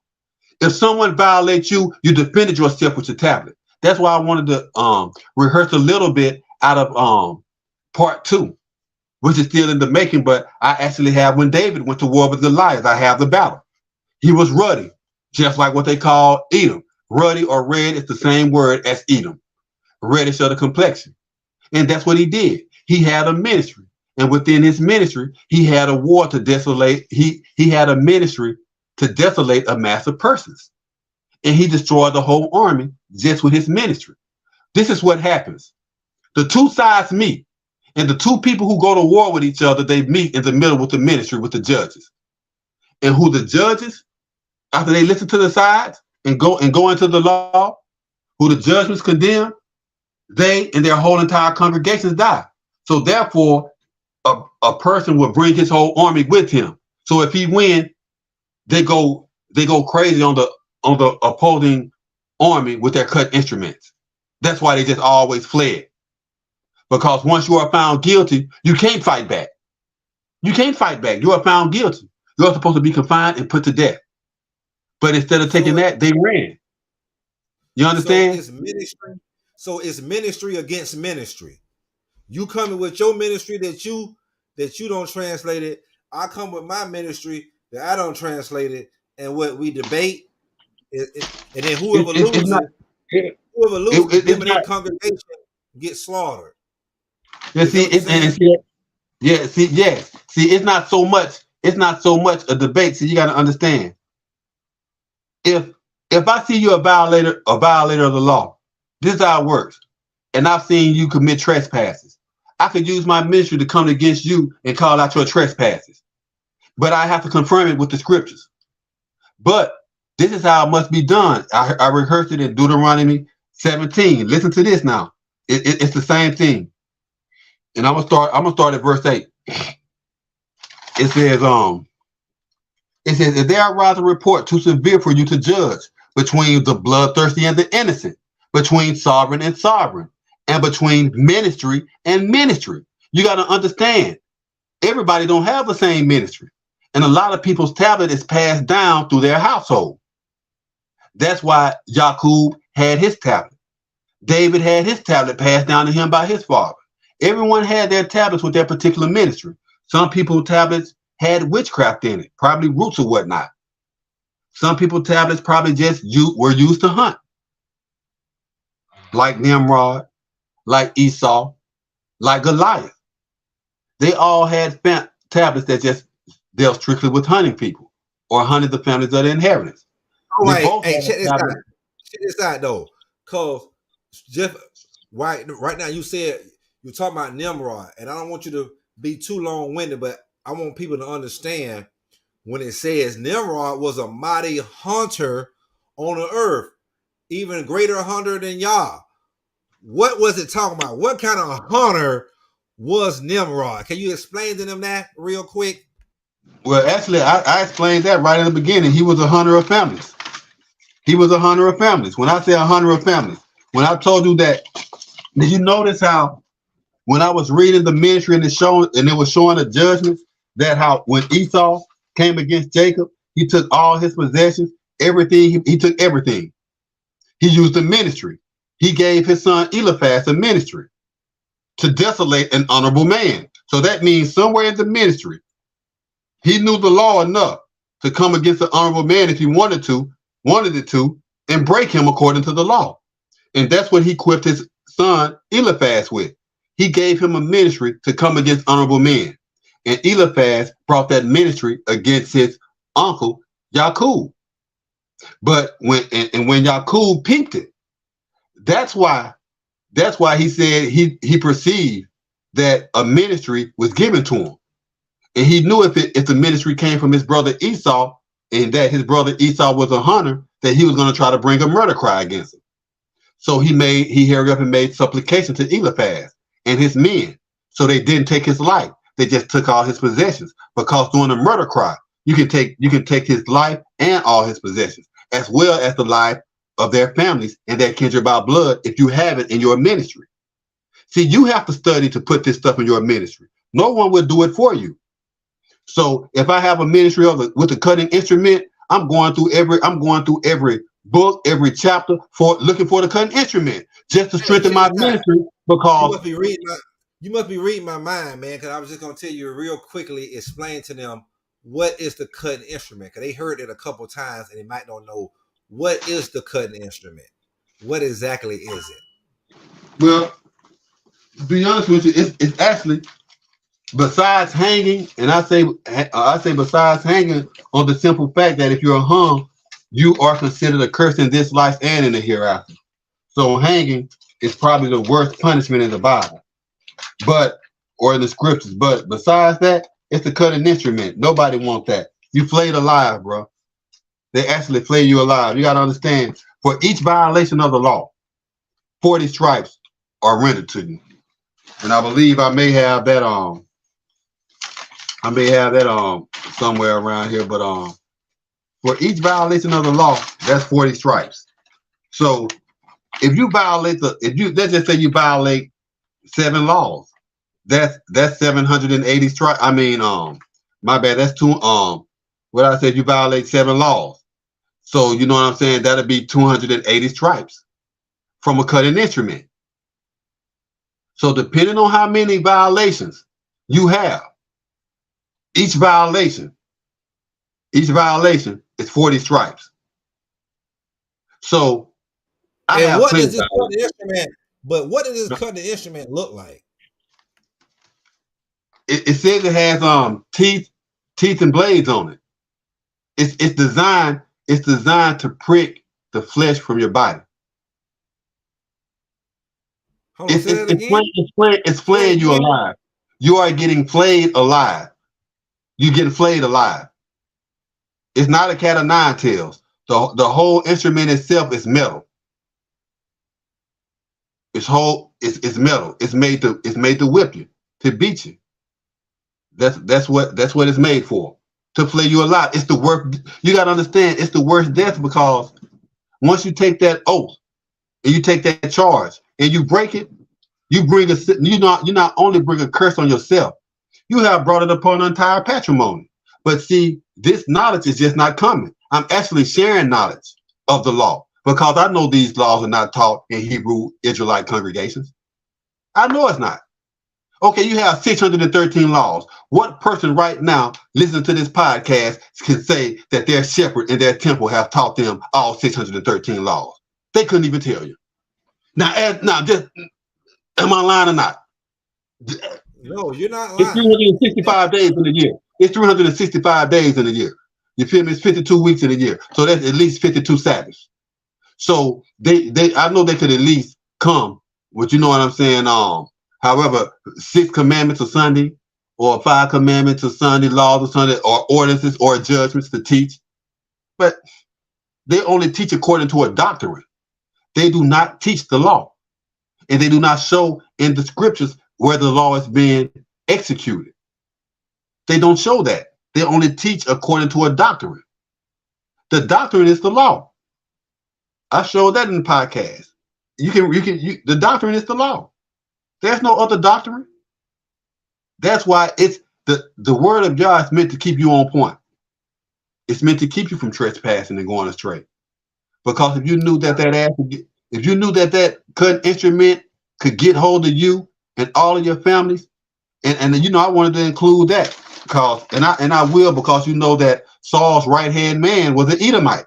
If someone violates you, you defended yourself with your tablet. That's why I wanted to rehearse a little bit out of part 2, which is still in the making, but I actually have when David went to war with Goliath, I have the battle. He was ruddy, just like what they call Edom. Ruddy or red is the same word as Edom. Reddish of the complexion. And that's what he did. He had a ministry. And within his ministry, he had a war to desolate. He had a ministry to desolate a mass of persons. And he destroyed the whole army just with his ministry. This is what happens. The two sides meet. And the two people who go to war with each other, they meet in the middle with the ministry, with the judges. And who the judges, after they listen to the sides and go into the law, who the judgments condemn, they and their whole entire congregations die. So therefore, a person will bring his whole army with him. So if he wins, they go crazy on the opposing army with their cut instruments. That's why they just always fled. Because once you are found guilty, you can't fight back. You can't fight back. You are found guilty. You're supposed to be confined and put to death. But instead of taking that, they ran. You understand? So it's ministry against ministry. You coming with your ministry that you don't translate it. I come with my ministry that I don't translate it. And what we debate, and then whoever loses, them in that congregation get slaughtered. Yeah, see, it's not so much a debate. So you got to understand. If I see you a violator of the law, this is how it works. And I've seen you commit trespasses. I could use my ministry to come against you and call out your trespasses. But I have to confirm it with the scriptures. But this is how it must be done. I rehearsed it in Deuteronomy 17. Listen to this now. It's the same thing. And I'm gonna start at verse 8. It says, if there arise a report too severe for you to judge between the bloodthirsty and the innocent, between sovereign and sovereign, and between ministry and ministry. You got to understand, everybody don't have the same ministry. And a lot of people's tablet is passed down through their household. That's why Jacob had his tablet. David had his tablet passed down to him by his father. Everyone had their tablets with their particular ministry. Some people's tablets had witchcraft in it, probably roots or whatnot. Some people's tablets probably just were used to hunt. Like Nimrod, like Esau, like Goliath. They all had tablets that just dealt strictly with hunting people or hunted the families of the inheritance. All right, hey, check this out. Check this out though, because Jeff, right now you said you're talking about Nimrod, and I don't want you to be too long-winded, but I want people to understand when it says Nimrod was a mighty hunter on the earth, even greater hunter than Yah. What was it talking about? What kind of hunter was Nimrod? Can you explain to them that real quick? Well, actually, I explained that right in the beginning. He was a hunter of families. He was a hunter of families. When I say a hunter of families, when I told you that, did you notice how when I was reading the ministry and it was showing the judgments, that how when Esau came against Jacob, he took all his possessions, everything. He took everything. He used the ministry. He gave his son Eliphaz a ministry to desolate an honorable man. So that means somewhere in the ministry, he knew the law enough to come against an honorable man if he wanted to one of the two, and break him according to the law. And that's what he equipped his son Eliphaz with. He gave him a ministry to come against honorable men. And Eliphaz brought that ministry against his uncle Jacob. But when Jacob peeped it, that's why he said he perceived that a ministry was given to him. And he knew if the ministry came from his brother Esau, and that his brother Esau was a hunter, that he was going to try to bring a murder cry against him. So he hurried up and made supplication to Eliphaz and his men. So they didn't take his life. They just took all his possessions. Because during a murder cry, you can take his life and all his possessions, as well as the life of their families and their kindred by blood, if you have it in your ministry. See, you have to study to put this stuff in your ministry. No one will do it for you. So if I have a ministry with a cutting instrument, I'm going through every book, every chapter looking for the cutting instrument just to strengthen my ministry. Because you must be reading my mind, man. Because I was just going to tell you real quickly, explain to them what is the cutting instrument. Because they heard it a couple times and they might not know what is the cutting instrument. What exactly is it? Well, to be honest with you, it's actually, besides hanging, and I say besides hanging, on the simple fact that if you're hung, you are considered a curse in this life and in the hereafter. So hanging is probably the worst punishment in the Bible, or in the scriptures. But besides that, it's the cutting instrument. Nobody wants that. You flayed alive, bro. They actually flay you alive. You got to understand, for each violation of the law, 40 stripes are rendered to you. And I believe I may have that somewhere around here, but for each violation of the law, that's 40 stripes. So if you violate let's just say you violate 7 laws, that's 780 stripes. I mean, my bad, that's what I said, you violate 7 laws. So you know what I'm saying? That'll be 280 stripes from a cutting instrument. So depending on how many violations you have, each violation is 40 stripes. So what does this cutting instrument? But what does this cutting instrument look like? It says it has teeth and blades on it. It's designed to prick the flesh from your body. It's flaying you alive. You are getting flayed alive. You're getting flayed alive. It's not a cat of nine tails. The whole instrument itself is metal. It's metal. It's made to whip you, to beat you. That's what it's made for. To flay you alive. It's the worst. You gotta understand, it's the worst death, because once you take that oath and you take that charge and you break it, you not only bring a curse on yourself, you have brought it upon entire patrimony. But see, this knowledge is just not coming. I'm actually sharing knowledge of the law, because I know these laws are not taught in Hebrew Israelite congregations. I know it's not. Okay, you have 613 laws. What person right now listening to this podcast can say that their shepherd in their temple have taught them all 613 laws? They couldn't even tell you. Now, just am I lying or not? No, you're not lying. It's 365 days in a year. It's 365 days in a year. You feel me? It's 52 weeks in a year. So that's at least 52 Sabbaths. So I know they could at least come, but you know what I'm saying? However, 6 commandments of Sunday, or 5 commandments of Sunday, laws of Sunday, or ordinances or judgments to teach. But they only teach according to a doctrine. They do not teach the law. And they do not show in the scriptures where the law is being executed. They don't show that. They only teach according to a doctrine. The doctrine is the law. I showed that in the podcast. The doctrine is the law. There's no other doctrine. That's why it's the word of God is meant to keep you on point. It's meant to keep you from trespassing and going astray. Because if you knew that cutting instrument could get hold of you and all of your families, and you know, I wanted to include that because I will, because you know that Saul's right hand man was an Edomite.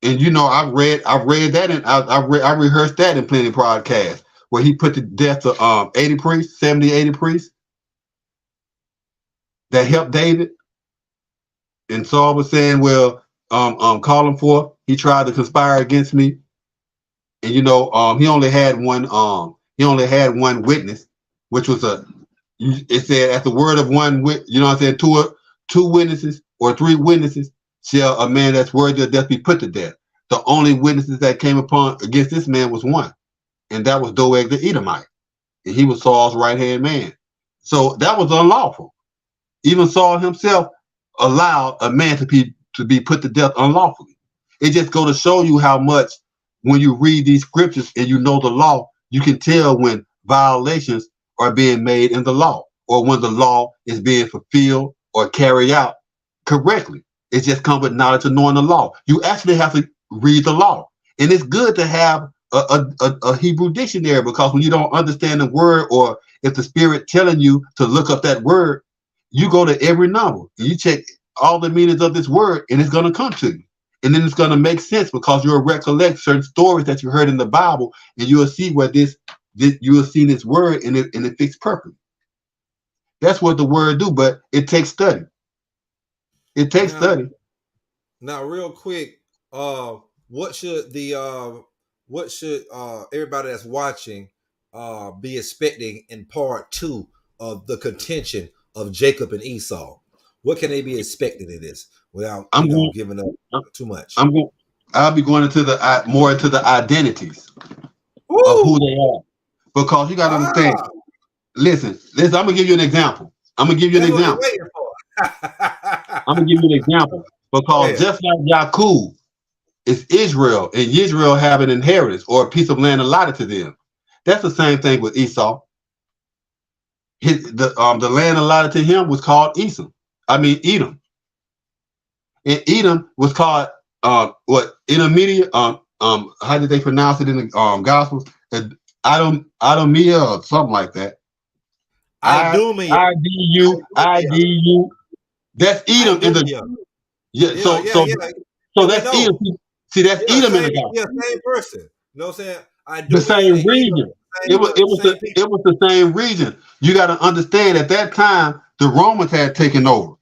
And you know, I've read that, and I rehearsed that in plenty of podcasts where he put to death the 80 priests, 70, 80 priests that helped David. And Saul was saying, well, call him forth. He tried to conspire against me. And you know, he only had one witness, which was it said at the word of one you know what I'm saying, two witnesses or three witnesses shall a man that's worthy of death be put to death. The only witnesses that came upon against this man was one, and that was Doeg the Edomite. And he was Saul's right-hand man. So that was unlawful. Even Saul himself allowed a man to be put to death unlawfully. It just goes to show you how much when you read these scriptures and you know the law, you can tell when violations are being made in the law or when the law is being fulfilled or carried out correctly. It just comes with knowledge of knowing the law. You actually have to read the law. And it's good to have a Hebrew dictionary, because when you don't understand the word, or if the Spirit telling you to look up that word, you go to every number and you check all the meanings of this word, and it's going to come to you. And then it's going to make sense, because you'll recollect certain stories that you heard in the Bible, and you'll see where you will see this word and it fits perfectly. That's what the word do, but it takes study. It takes study. Now, real quick, what should everybody that's watching be expecting in part 2 of the contention of Jacob and Esau? What can they be expecting in this without giving up too much? I'll be going into more into the identities of who they are, because you got to understand. Listen. I'm gonna give you an example. I'm gonna give you an example, because just like Jacob is Israel, and Israel have an inheritance or a piece of land allotted to them. That's the same thing with Esau. The land allotted to him was called Edom. And Edom was called intermediate. How did they pronounce it in the Gospels? Idomia or something like that. IDU. That's Edom in the So that's Edom. See, that's Edom in the Gospel. Yeah, same person. You know what I'm saying? The same region. It was the same region. You got to understand, at that time the Romans had taken over,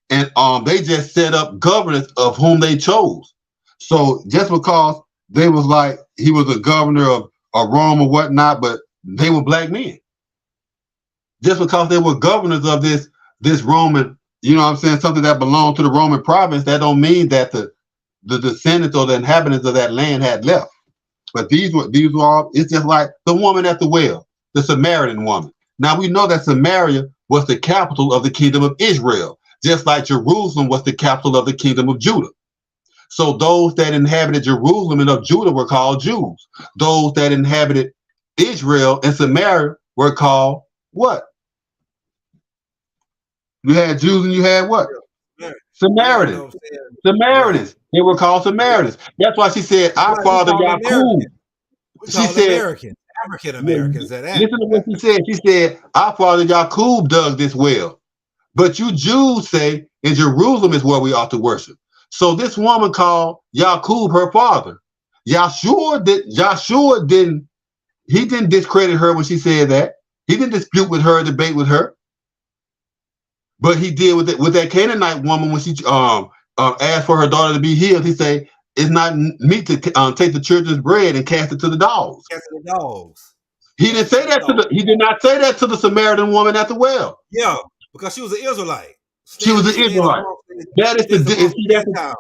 and they just set up governors of whom they chose. So just because they was like he was a governor of Rome or whatnot, but they were black men. Just because they were governors of this Roman, you know what I'm saying, something that belonged to the Roman province, that don't mean that the descendants or the inhabitants of that land had left. But these were all, it's just like the woman at the well, the Samaritan woman. Now we know that Samaria was the capital of the kingdom of Israel, just like Jerusalem was the capital of the kingdom of Judah. So those that inhabited Jerusalem and of Judah were called Jews. Those that inhabited Israel and Samaria were called what? You had Jews and you had what? Samaritans. Samaritans. They were called Samaritans. That's why she said, our father Jacob. She said, African Americans. Listen to what she said. She said, our father Jacob dug this well. But you Jews say in Jerusalem is where we ought to worship. So this woman called Jacob her father. Joshua didn't discredit her when she said that. He didn't dispute with her, debate with her. But he did with that Canaanite woman when she asked for her daughter to be healed. He said, it's not meet to take the children's bread and cast it to the dogs. Cast it to the dogs. He didn't say that he did not say that to the Samaritan woman at the well. Yeah, because she was an Israelite. She was an Israelite. That is the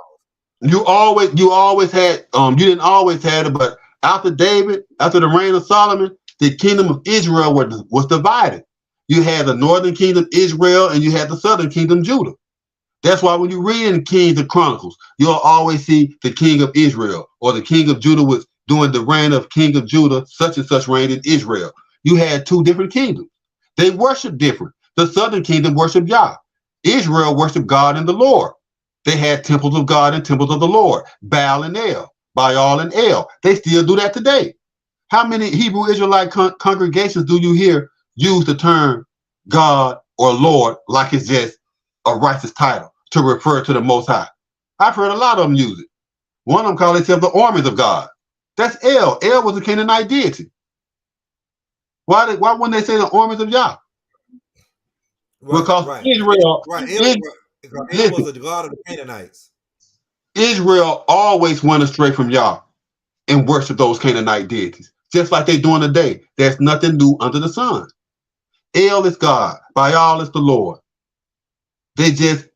you always had you didn't always have it, but after David, after the reign of Solomon, the kingdom of Israel was divided. You had the northern kingdom Israel and you had the southern kingdom Judah. That's why when you read in Kings and Chronicles, you'll always see the king of Israel or the king of Judah was during the reign of king of Judah, such and such reigned in Israel. You had two different kingdoms. They worshiped different. The southern kingdom worshiped Yah. Israel worshiped God and the Lord. They had temples of God and temples of the Lord, Baal and El, Baal and El. They still do that today. How many Hebrew Israelite congregations do you hear use the term God or Lord like it's just a righteous title to refer to the Most High? I've heard a lot of them use it. One of them called themselves the armies of God. That's El. El was a Canaanite deity. Why wouldn't they say the armies of Yah? Right, Because right. Israel, Right. El was the god of the Canaanites. Israel always went astray from Yah and worshiped those Canaanite deities, just like they're doing today. There's nothing new under the sun. El is God. Baal is the Lord. They just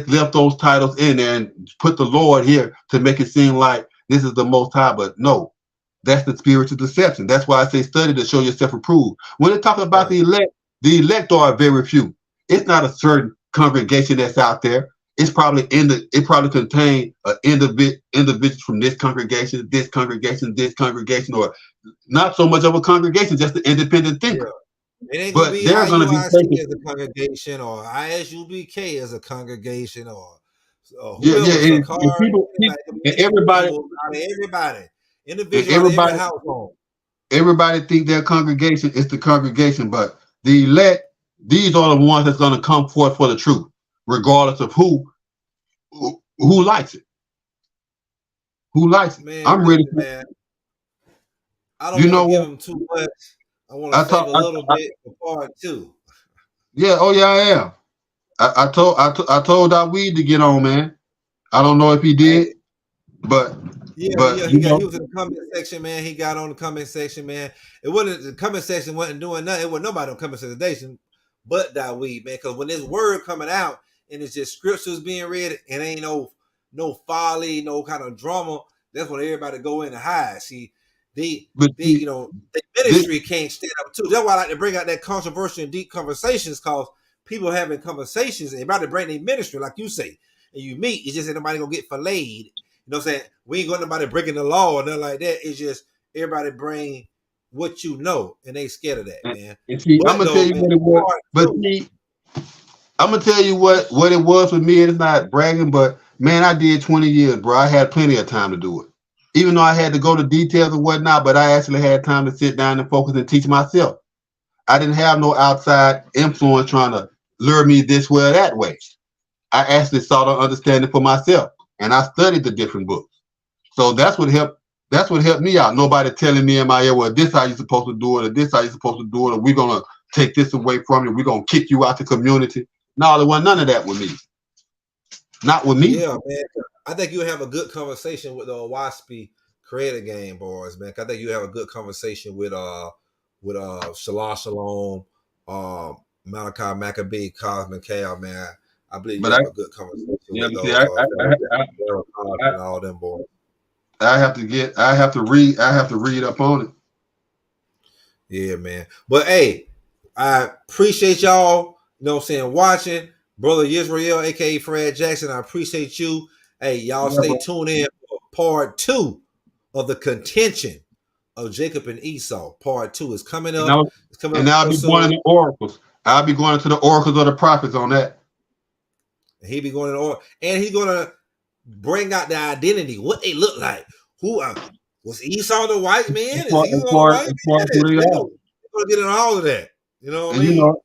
left those titles in there and put the Lord here to make it seem like this is the Most High, but no, that's the spiritual deception. That's why I say study to show yourself approved. When they talk about the elect are very few. It's not a certain congregation that's out there. It's probably it probably contains individuals from this congregation, or not so much of a congregation, just an independent thinker. Yeah. It ain't But gonna be they're going to be IUIC as a congregation, or ISUBK as a congregation, or and everybody individual out of every household. Everybody think their congregation is the congregation, but the elect, these are the ones that's going to come forth for the truth, regardless of who likes it. Who likes it? Man, I'm ready. Man. I don't want to give them too much. I want to save a little bit for part 2. Yeah, oh yeah, I am. I told Dawid to get on, man. I don't know if he did, but he was in the comment section, man. He got on the comment section, man. It wasn't the comment section wasn't doing nothing. It wasn't nobody on comment section but Dawid, man. Because when this word coming out and it's just scriptures being read and ain't no folly, no kind of drama, that's when everybody go in and hide. See, the ministry can't stand up too. That's why I like to bring out that controversial and deep conversations, because people having conversations and about to bring their ministry, like you say, and you meet, it's just anybody gonna get filleted. You know what I'm saying? We ain't going nobody breaking the law or nothing like that. It's just everybody bring what you know, and they scared of that, man. And see, I'm gonna tell you what it was. But see, I'm gonna tell you what it was for me. It's not bragging, but man, I did 20 years, bro. I had plenty of time to do it. Even though I had to go to details and whatnot, but I actually had time to sit down and focus and teach myself. I didn't have no outside influence trying to lure me this way or that way. I actually sought to understand it for myself, and I studied the different books. So that's what helped. That's what helped me out. Nobody telling me in my ear, well, this how you're supposed to do it, or this how you're supposed to do it, or we're gonna take this away from you. We're gonna kick you out the community. No, there wasn't none of that with me. Not with me. Yeah, man. I think you'll have a good conversation with the WASP Creator Game boys, man. I think you have a good conversation with Shalom, Malachi Maccabee, Cosmic Cal, man. I believe you have a good conversation with those. And all them boys. I have to read up on it. Yeah, man. But hey, I appreciate y'all, you know what I'm saying, watching. Brother Israel, aka Fred Jackson, I appreciate you. Hey, y'all stay tuned in for part 2 of the contention of Jacob and Esau. Part 2 is coming up. And I'll be going to the oracles. I'll be going to the oracles of the prophets on that. And he be going to the oracle. And he's gonna bring out the identity, what they look like. Who was Esau the white man? Is Esau the white man? They're gonna get into all of that. You know what I mean? You know,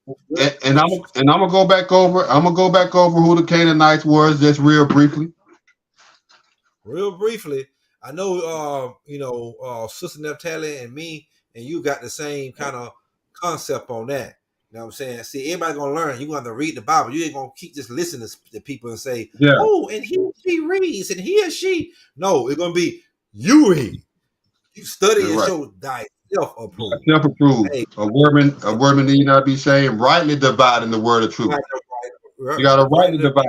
and I'm gonna go back over. I'm gonna go back over who the Canaanites was just real briefly. Real briefly, I know Sister Naphtali and me and you got the same kind of concept on that. You know what I'm saying? See, everybody gonna learn. You gonna to read the Bible. You ain't gonna keep just listening to people and say, "Oh, and he or she reads, and he or she." No, it's gonna be you read. You study and show thyself approved. Self-approved. Hey. A word need not be saying rightly dividing the word of truth. You got to rightly divide.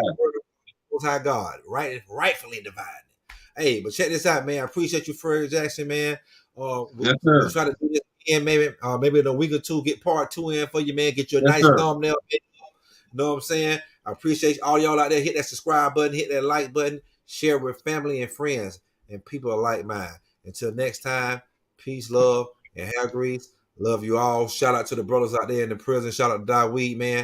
Most High God, rightfully dividing. Hey, but check this out, man. I appreciate you, Fred Jackson, man. We'll try to do this again, maybe in a week or two. Get part 2 in for you, man. Get your nice thumbnail. You know what I'm saying? I appreciate all y'all out there. Hit that subscribe button, hit that like button, share with family and friends and people like mine. Until next time, peace, love, and hair grease. Love you all. Shout out to the brothers out there in the prison. Shout out to Dawid, man.